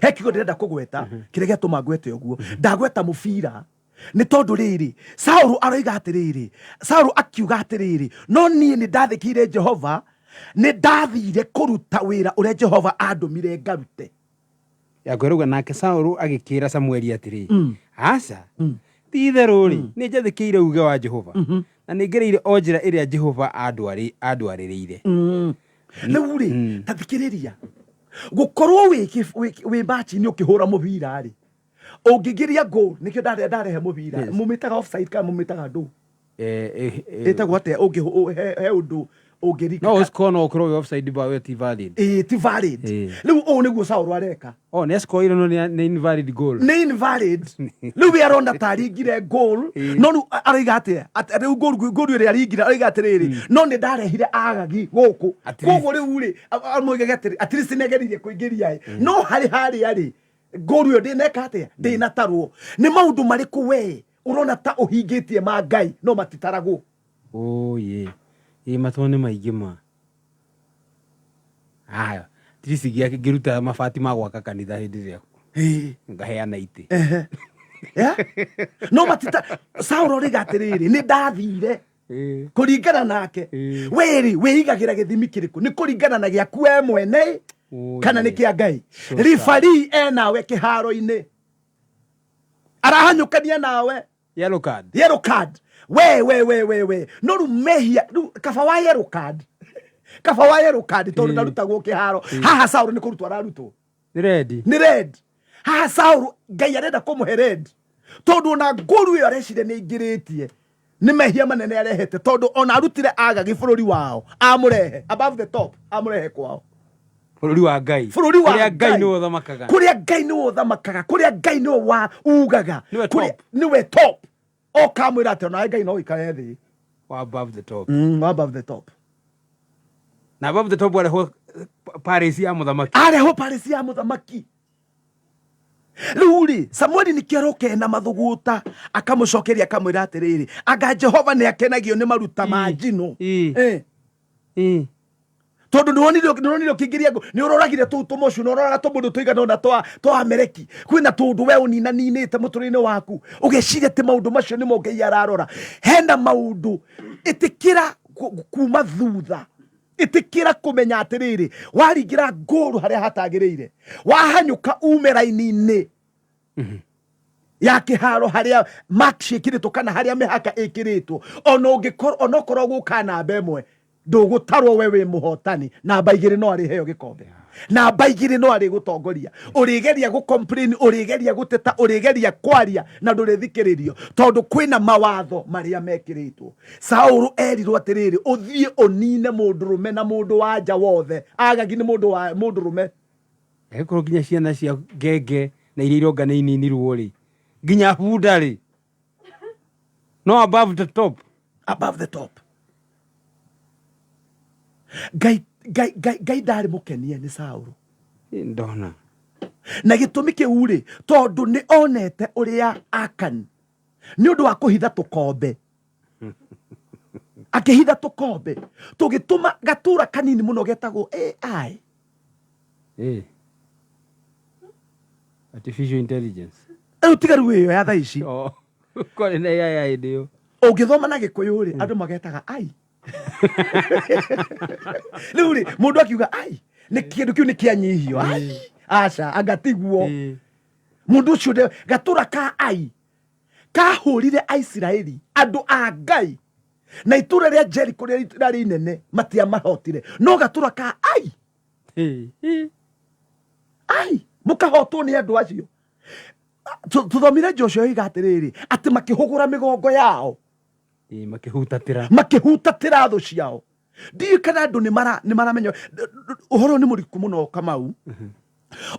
S2: he kigo ndirenda kugweta kiria giatuma ngwete uguo ndagweta mubira ni tondu riri Saulu aroiga atiriri Saulu akiuga atiriri no nie ni ndathikire Jehova ni ndathire kuruta wira uria Jehova andumire ngarute yakweruga nake Saulu agikira Samueli atiriri aca ti itherũ rĩ nĩ njathĩkĩire uge wa Jehova na nĩ ngereire o njĩra ĩrĩa Jehova andwarĩrĩire
S1: rĩu rĩ ta thikĩrĩria gũkorwo wĩ match-inĩ ũkĩhũra mũbira rĩ ũngĩingĩria goal nĩkĩo ndarehe mũbira mũmĩtaga offside kana mũmĩtaga ndũ ĩtagwo atĩa he ũndũ
S2: no uscore no ukorwo offside ba we ti valid
S1: ti valid riu niguo Saulu areka
S2: ni score no ni invalid goal
S1: ni invalid riu we aronda taringire goal no riu aroiga atia riu goal ĩrĩa aringire aroiga atiriri no ni ndarehire Agagi guku koguo riu ri amoigaga atiri at least negeririe kuingĩria no hari ari goal ĩyo ndineka atia ndinatarwo ni maundu mariku we urona ta ũhingĩtie ma Ngai no matitaragwo
S2: matone maingĩ ma aya tirisigia ngiruta mabati ma gwaka kanitha hindi ĩrĩa ngaheana iti
S1: no matita Saulu riga atiriri ni ndathire kuringana nake weri wiigagira githimi kiriku ni kuringana na giaku we mwene kana ni kia Ngai rifari enawe kiharo-ini arahanyukania nawe
S2: yellow
S1: card we no rumehia kaba wa yellow card tondu ndarutagwo kiharo haha Saulu ni kurutwa ararutwo
S2: ni red
S1: haha Saulu Ngai arenda kumuhe red tondu na nguru yo arecire ni ingiritie ni mehia manene arehete tondu ona arutire Agagi bururi wao amurehe above the top amurehe kwao
S2: bururi wa Ngai kuria Ngai ni uthamakaga kuria Ngai ni wa ugaga niwe top o kamwira ati ona Ngai no ikare thi above the top
S1: above the top
S2: na above the top wale Paris ya muthamaki Ruri Samueli nikiaroke na mathuguta akamucokeria akamwira atiriri anga Jehova ni akenagio ni maruta ma njino tondu nonire kingiria ni uroragire tu tumocu norora tumundu tuigana ona twa Amaleki kwina tundu we uninaninite muturine waku ugeciria ti maundu macio ni mo Ngai ararora hena maundu itikira kuma thutha
S1: itikira kumenya atiriri waringira nguru haria hatagirire wahanyuka ume raini-ini ya kiharo haria mark ikiritwo kana haria mihaka ikiritwo onokorwo guka namba imwe ndugutarwo we wi muhotani namba igiri no ariheo gikombe namba igiri no ari gutongoria urigeria gucomplain urigeria guteta urigeria kwaria na ndurithikiririo tondu kwina mawatho maria mekiritwo. Saulu erirwo atiriri uthie unine mundurume na mundu wanja wothe agagi ni mundurume
S2: ekorwo nginya ciana cia ngenge na iria irongana ininirwo ri nginya bunda ri no above the top
S1: Ngai ndari mukenie ni Saulu
S2: ndona
S1: na gitumi kiu ri tondu ni onete uria Akani ni undu wa kuhitha tukombe akihitha tukombe tugituma gatura kanini muno getagwo AI
S2: artificial intelligence
S1: utigaru iyo ya thaa ici
S2: kore na AI ndio
S1: ungithoma na gikuyu ri andu magetaga ai Luri mundu akiuga ai ni kindu kiu ni kianyihio ai aca agatiguo mundu ucio de gatura ka ai kahurire Aisiraeli andu a Ngai na itura ria Jericho ria inene matia mahotire no gatura ka ai mukahotwo ni andu acio tuthomire Joshua igatiriri ati makihugura migongo yao makihutatira thu ciao ndiyo kana andu ni maramenya uhoro ni muriku muno Kamau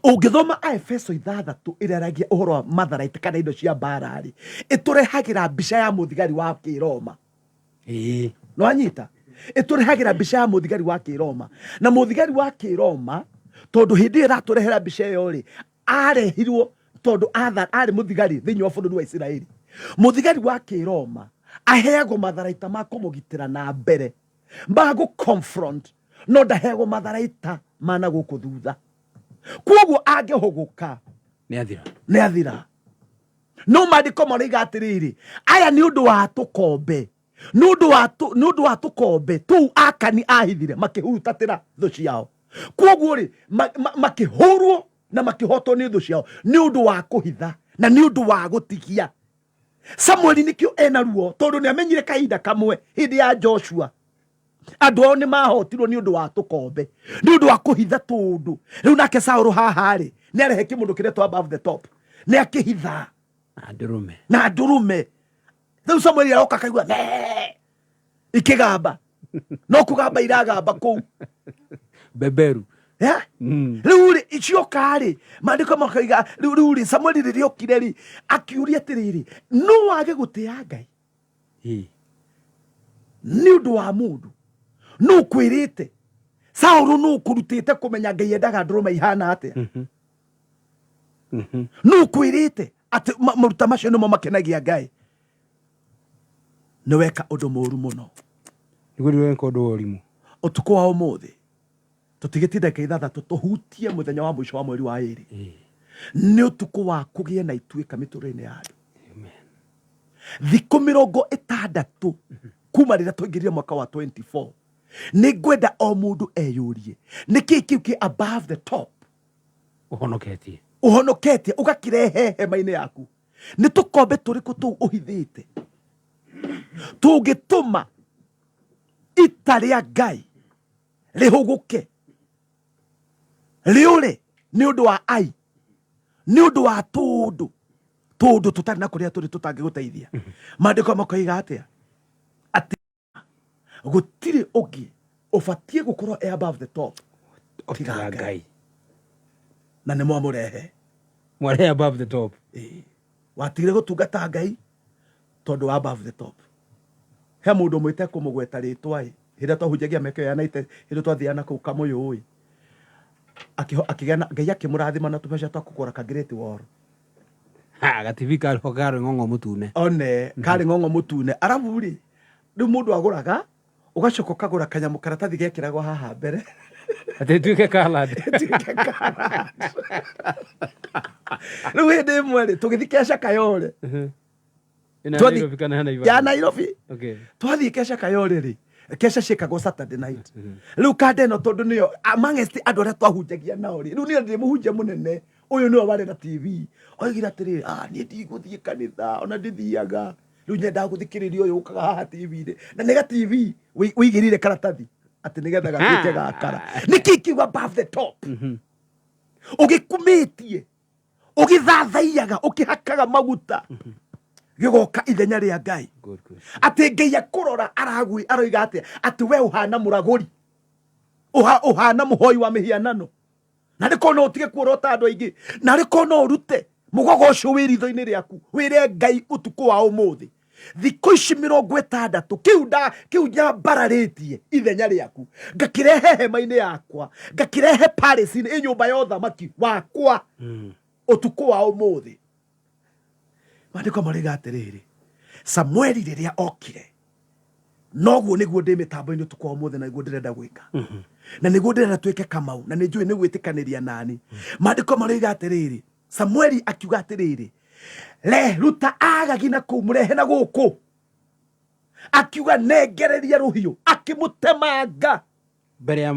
S1: ungithoma Efeso 6 iria ragia uhoro wa matharaita kana indo cia mbarari iturehagira mbica ya muthigari wa Kiroma no anyita iturehagira mbica ya muthigari wa Kiroma na muthigari wa Kiroma tondu hindi ira turehera mbica iyo ri arehirwo tondu ari muthigari thiini wa bururi wa Israeli muthigari wa Kiroma aheagwo matharaita ma kumugitira na mbere mbago confront no ndaheagwo matharaita mana guku thutha kwoguo angihuguka ni athira no mandiko mariga atiriri aya ni undu wa tukombe ni undu wa tukombe tu Akani ahithire makihutatira thu ciao kwoguo ri makihurwo na makihotwo ni thu ciao ni undu wa kuhitha na ni undu wa gutigia. Samuel nikio ena ruo tondu ni amenyire kahinda kamwe hindi ya Joshua andu ao ni mahotirwo ni undu wa tukombe ni undu wa kuhitha tundu riu nake Saulu haha ri ni arehe kimundu kiretwo above the top ni akihitha na ndurume riu Samuel aroka kaigua ikigamba no kugamba iragamba kuu
S2: beberu
S1: riu ri icio kari mandiko makaiga riu ri Samuel ririo kireri akiuria atiriri no wage gutia Ngai ni undu wa mundu no kwirite Saulu no kurutite kumenya Ngai endaga ndurume ihana atia no kwirite ati maruta macio no makenagia Ngai ni weka undu muru muno
S2: niguo weka undu worimu
S1: utuko wa umuthi tutigitinde kaithathatu tuhutie muthenya wa mwisho wa mweri wa iri ni utuko wa kugie na ituika miturine ya andu thiku 60 kuma rira tuingirie mwaka wa 24 ni ngwenda o mundu eyurie niki kiu ki above the top uhonoketie ugakirehe hema-ini yaku ni tukombe turiku tu uhithite tungituma ita ria Ngai rihuguke riure ni undu wa ai ni undu wa tundu tutari na kuria turi tutangiguteithia mandiko makoiga atia ati gutiri ugi ufatie gukorwo above the top tiga Ngai na ni mwamurehe
S2: mware above the top
S1: watigire gutungata Ngai tondu above the top he mundu mwite kumugweta ritwa hira twahunjagia meke ya naite hira twathiana ku kamuyu akigana Ngai akimurathima na tubeca twa kugura ka great war
S2: gativi kari ng'ong'o mutune
S1: one kari ng'ong'o mutune arabu ri riu mundu aguraga ugacoka kagura kanyamu karatathi gekiragwo haha mbere
S2: ati tuike kalad
S1: riu hindi imwe ri tugithi kesha kayore
S2: ya Nairobi
S1: twathi kesha kayore ri kesha ciĩkagwo Saturday night rĩu kanda ĩno tondũ nĩyo amongst andũ arĩa twahunjagia nao rĩ rĩu niĩ ndĩ mũhunjia mũnene ũyũ nĩwe warĩ na TV oigire atĩrĩrĩ niĩ ndigũthiĩ kanitha ona ndĩthiaga rĩu nyendaga gũthikĩrĩria ũyũ ũkaga haha TV-inĩ na nĩga TV wĩigĩrire karatathi atĩ nĩgetha gatuĩke gakara nĩkĩ kiuga above the top ũgĩkumĩtie ũgĩthathaiyaga ũkĩhakaga maguta gĩgoka ithenya rĩa Ngai atĩ Ngai akũrora aroiga atĩ atĩ we ũhana mũragũri ũhana mũhoi wa mĩhianano na rĩko no ũtige kuorota andũ aingĩ na rĩko no ũrute mũgogo ũcio wĩ ritho-inĩ rĩaku wĩre Ngai ũtukũ wa ũmũthĩ thikũ ici 60 kĩu nyambararĩtie ithenya rĩaku ngakĩrehe hema-inĩ yakwa ngakĩrehe palace-inĩ nyũmba ya ũthamaki wakwa ũtukũ wa ũmũthĩ Maandĩko marĩga atĩrĩrĩ Samueli rĩrĩa okire noguo nĩguo ndĩ mĩtambo-inĩ ũtukũ wa ũmũthĩ na nĩguo ndĩrenda gwĩka na nĩguo ndĩrenda tuĩke Kamau na nĩnjũĩ nĩ gwĩtĩkanĩria nani Maandĩko marĩga atĩrĩrĩ Samueli akiuga atĩrĩrĩ ruta Agagi na kũu mũrehe na gũkũ akiuga nengereria rũhiũ akĩmũtemanga
S2: mbere ya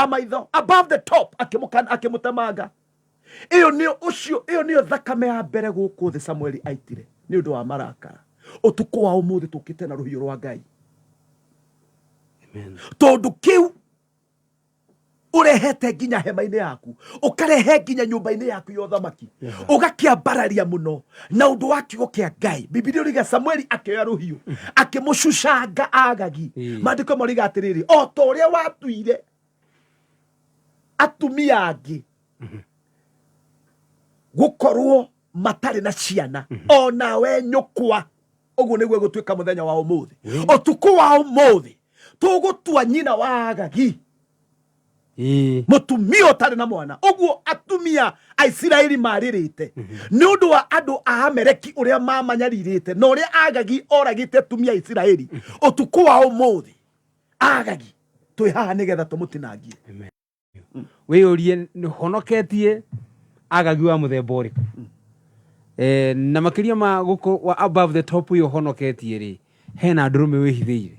S2: maitho
S1: above the top akĩmũtemanga ĩyo nĩyo thakame ya mbere gũkũ thĩ Samueli aitire nĩ ũndũ wa marakara ũtukũ wa ũmũthĩ tũkĩte na rũhiũ rwa Ngai tondũ kĩu ũrehete nginya hema-inĩ yaku ũkarehe nginya nyũmba-inĩ yaku ya ũthamaki ũgakĩambararia mũno na ũndũ wa kiugo kĩa Ngai Bibilia ũriga Samueli akĩoya rũhiũ akĩmũcucanga Agagi Maandĩko mariga atĩrĩrĩ o ta ũrĩa watuire atumia angĩ gũkorwo matarĩ na ciana o nawe nyũkwa ũguo nĩguo gũtuĩka mũthenya wa ũmũthĩ ũtukũ wa ũmũthĩ tũgũtua nyina wa Agagi mũtumia ũtarĩ na mwana ũguo atumia a Isiraeli marĩrĩte nĩ ũndũ wa andũ a Amaleki ũrĩa mamanyarirĩte na ũrĩa Agagi oragĩte atumia a Isiraeli ũtukũ wa ũmũthĩ Agagi twĩ haha nĩgetha tũmũtinangie
S2: wĩyũrie nĩ honoketie Agagi wa mũthemba ũrĩkũ na makĩria ma gũkũ wa above the top ũyũ honoketie rĩ hena ndũrũme wĩhithĩire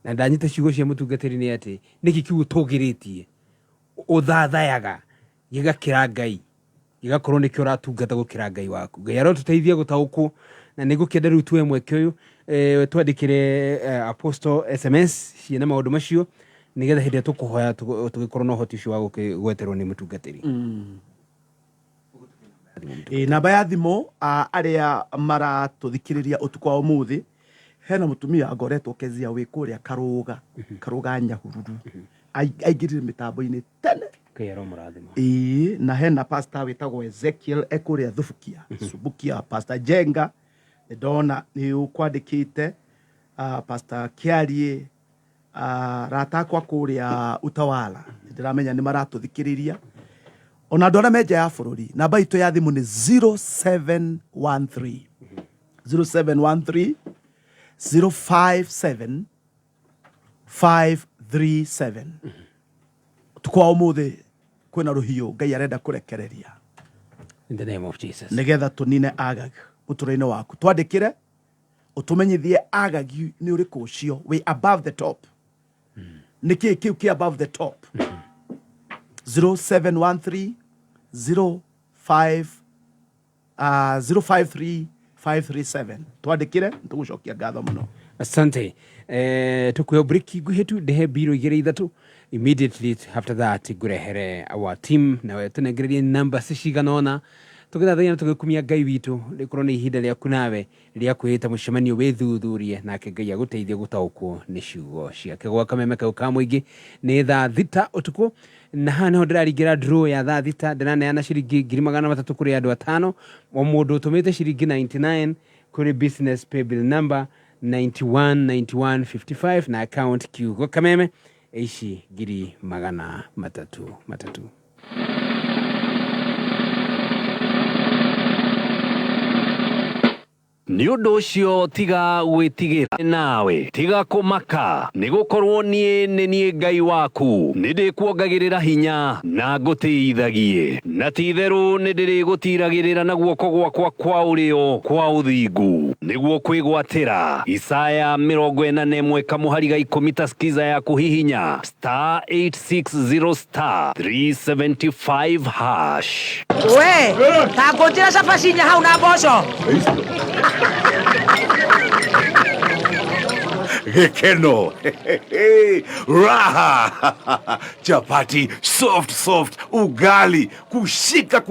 S2: na ndanyita ciugo cia mũtungatĩri nĩ atĩ nĩkĩ kiugo tũgĩrĩtie ũthathayaga gĩgakĩra Ngai gĩgakorwo nĩkĩo ũratungata gũkĩra Ngai waku Ngai arotũteithia gũtaũkwo na nĩgũkĩenda rĩu tuoe mweke ũyũ twandĩkĩre apostle SMS ciĩna maũndũ macio nĩgetha hĩndĩ ĩrĩa tũkũhoya tũgĩkorwo na ũhoti ũcio wa gũgweterwo nĩ mũtungatĩri
S1: namba ya thimũ arĩa maratũthikĩrĩria ũtukũ wa ũmũthĩ hena mũtumia ngoretwo kezia wĩ kũrĩa karũga Nyahururu aingĩrire mĩtambo-inĩ tene na hena pastor wĩtagwo Ezekiel ekũrĩa Thubukia Subukia Pastor Jenga ndona nĩ ũkwandĩkĩte Pastor Kiarie ratakwa kũrĩa Utawala ndiramenya nĩ maratũthikĩrĩria ona andũ arĩa menja ya bũrũri namba itũ ya thimũ nĩ 0713 057 537 tukwa ũmũthĩ kwĩna rũhiũ Ngai arenda kũrekereria
S2: in the name of Jesus
S1: nĩgetha tũnine Agagi ũtũũro-inĩ waku twandĩkĩre ũtũmenyithie Agagi nĩ ũrĩkũ ũcio we above the top nĩkĩ kĩu kĩ above the top 0713 053 537 twandĩkĩre tũgũcokia ngatho mũno
S2: asante tukweo break guhetu dehe biro igere ithatu immediately after that ngurehere our team na tunegererie number ciganona tũgĩthathaiya tũgĩkumia Ngai witũ rĩkorwo nĩ ihinda rĩaku nawe rĩa kwĩta mũcemanio wĩthuthurie nake Ngai agũteithie gũtaũkwo nĩ ciugo ciake gwa kameme kau ka mũingĩ nĩ thaa thita ũtukũ na haha nĩho ndĩraringĩra draw ya thaa thita ndĩraneana ciringi 300 kũrĩ andũ 5 o mũndũ ũtũmĩte ciringi 99 kũrĩ business paybill number 919155 na account kiugo kameme ici 300.
S3: Nĩ ũndũ ũcio tiga gwĩtigĩra nawe tiga kũmaka nĩ gũkorwo niĩ Ngai waku nĩ ndĩkuongagĩrĩra hinya na ngũteithagie na ti-itherũ nĩ ndĩrĩgũtiragĩrĩra na guoko gwakwa kwa ũrĩo kwa ũthingu nĩguo kwĩgwatĩra. Isaya 41 kamũhari 10 ta skiza yaku hihinya *860 *375#.
S4: We, ta ngũnjĩra cabacinya hau na mboco.
S5: Gekeno. Raha. Chapati soft, ugali kushika.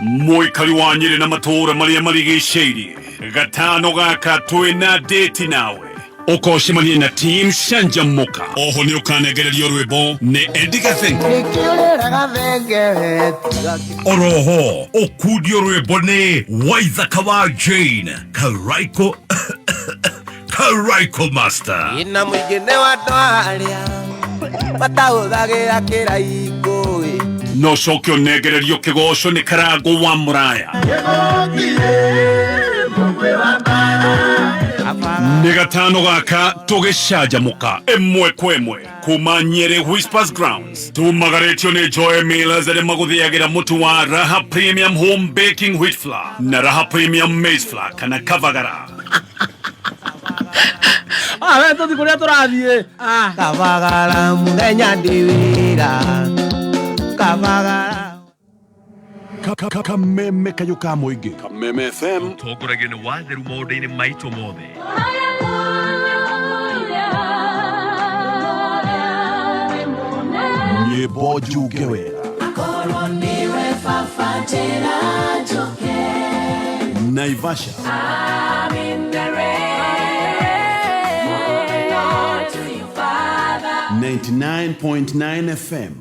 S5: Moikari wa Nyeri na matura maria marigicĩirie. Gatano gaka twina date nawe. Ũkoshimania na team Shanjamuka. Oho nĩ ũkanegererio rwĩmbo nĩ Eddie Gathenge. Oroho ũkundio rwĩmbo nĩ Waithaka wa Jane Karaiko Master.
S6: Ina mwingine wa ndwarĩa matahũthagĩra kĩraiko.
S5: No cokio negererio kĩgoco nĩ Karango wa Mũraya. Nĩ gatano gaka tũgĩcanjamũka ĩmwe kwa ĩmwe kuma Nyeri Whispers Grounds. Tumagarĩtio nĩ Joy Millers arĩa magũthĩagĩra mũtu wa Raha Premium Home Baking Wheat Flour na Raha Premium Maize Flour kana Kavagara.
S2: We tũthi kũrĩa tũrathiĩ.
S6: Kavagara mũthenya ndĩ wĩra. Kavagara
S5: Kameme kayo ka mũingĩ.
S3: Kameme FM tũkũragio nĩ watheru maũndũ-inĩ maitũ mothe.
S5: Nyĩmbo njuge wega.
S7: Akorwo niwe baba njĩra njuke.
S5: Naivasha.
S7: I'm in the rain. Moving on to you, Father.
S5: 99.9 FM.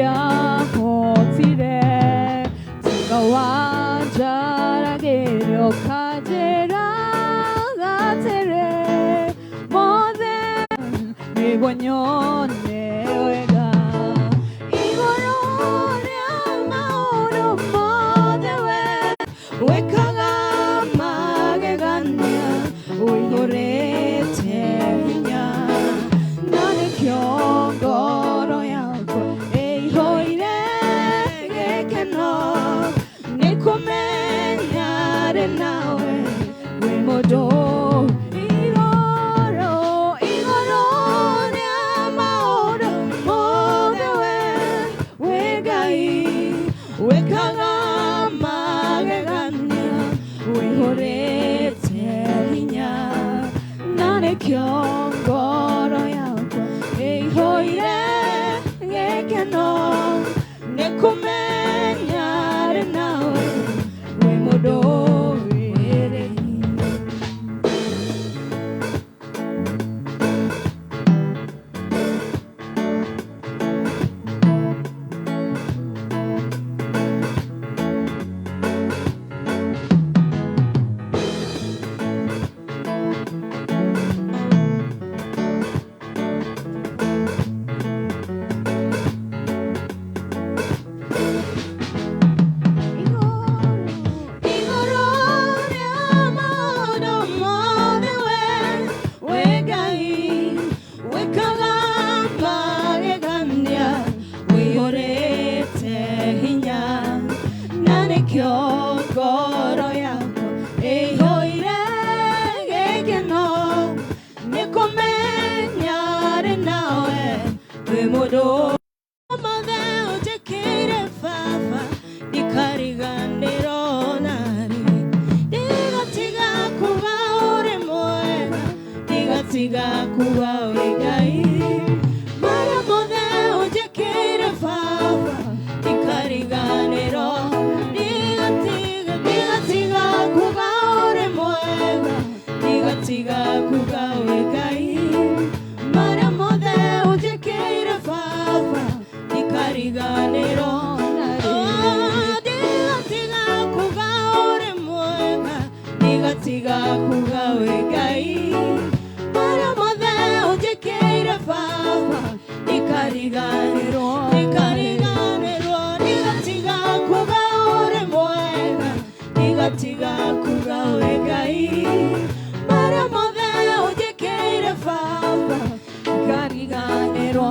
S8: hotire Tiga wanjaragire okajera gatere Mothe migonyone wega Igoro ria maoro mothe wekaga magegania uihorete hinya nane kiongoro yako eihoire gekeno nikumenyare nawe wimodo igoro ria maoro mothe wegai wekaga magegania uihorete hinya nane kiongoro yako eihoire gekeno nikumenyare nawe wimodo kiongoro yako eihoire gekeno nikumenyare nawe wimodo mothe utekire fafa nikariganirwo nari ndigatiga kuga uri mwega ndigatiga kuga uri Ngai mara mothe utekire fafa nikariganirwo Tiga kuga wegai mara mothe ujekeire fafa nikariganirwo tiga kuga uri mwega tiga kuga wegai mara mothe ujekeire fafa nikariganirwo tiga kuga uri mwega tiga kuga wegai mara mothe ujekeire fafa nikariganirwo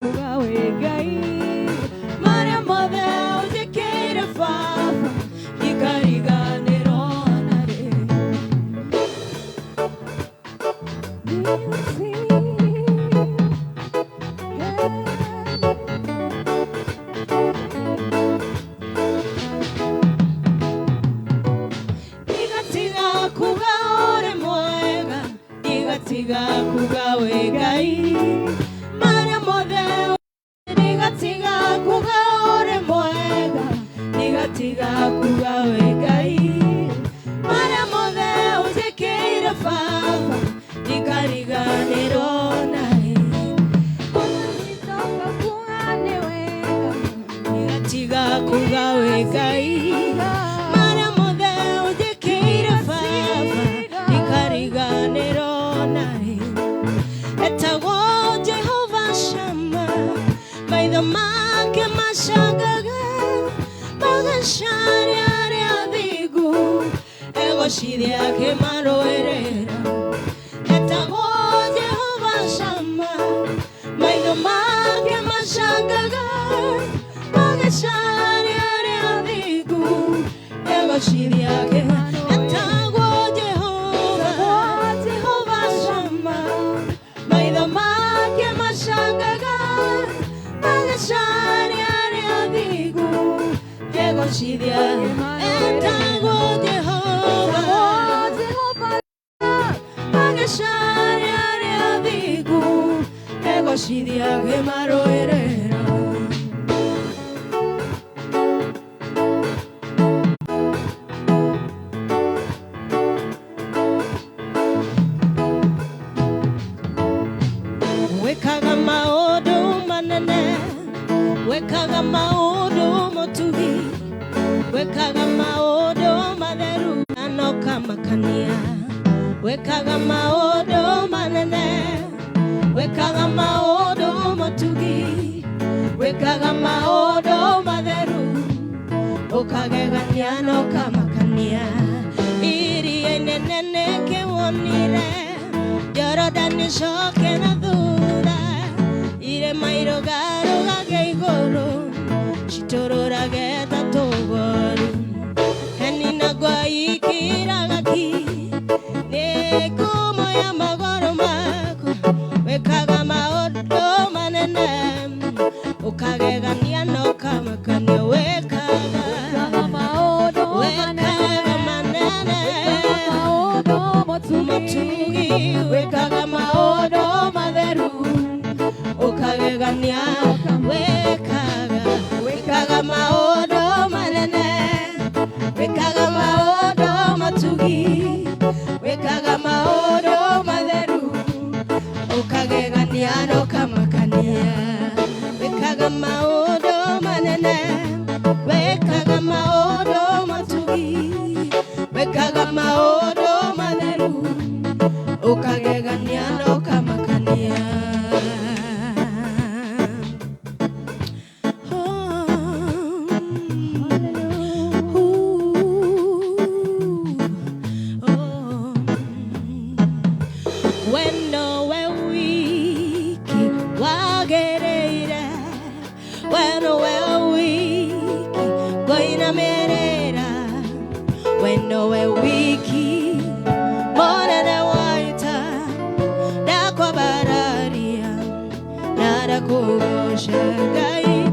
S8: kuga wegai mara mothe ujekeire fafa nikariganirwo Tiga kuga wegai mara mothe tiga kuga uri mwega tiga kuga wegai mara mothe ujekeire fafa nikariganirwo nawe tiga kuga wegai mara mothe ujekeire fafa nikariganirwo Etago Jehovah Shammah maitho make macagaga magacari aria athingu egociria ake maroerera Etago Jehovah Shammah maitho make macagaga magacari aria athingu egociria ake Etago Jehovah Shammah maitho make macagaga magacari aria athingu egociria etagwo Jehovah magacari aria athingu egociria ge maroerera wekaga maundu manene maundu motugi wekaga maundu matheru no kamakania wekaga maundu manene wekaga maundu motugi wekaga maundu matheru ukagegania no kamakania irie nene kewonire Jordan shoke na thura ire mairo garuga iguru chitorora geta togoru henina gwai kiragaki ne kumo ya magoro mako wekaga maodo manene ukagegania no kamakania wekaga maodo manene maodo motugi wekaga maodo matheru ukagegania wekaga maodo manene wekaga maodo matugi wekaga maodo matheru ukagegania no kamakania wekaga maodo manene wekaga maodo matugi wekaga maodo matheru ukagegania no kamakania Wendo we wiki monene waita dakwa bararia nada kugooca Ngai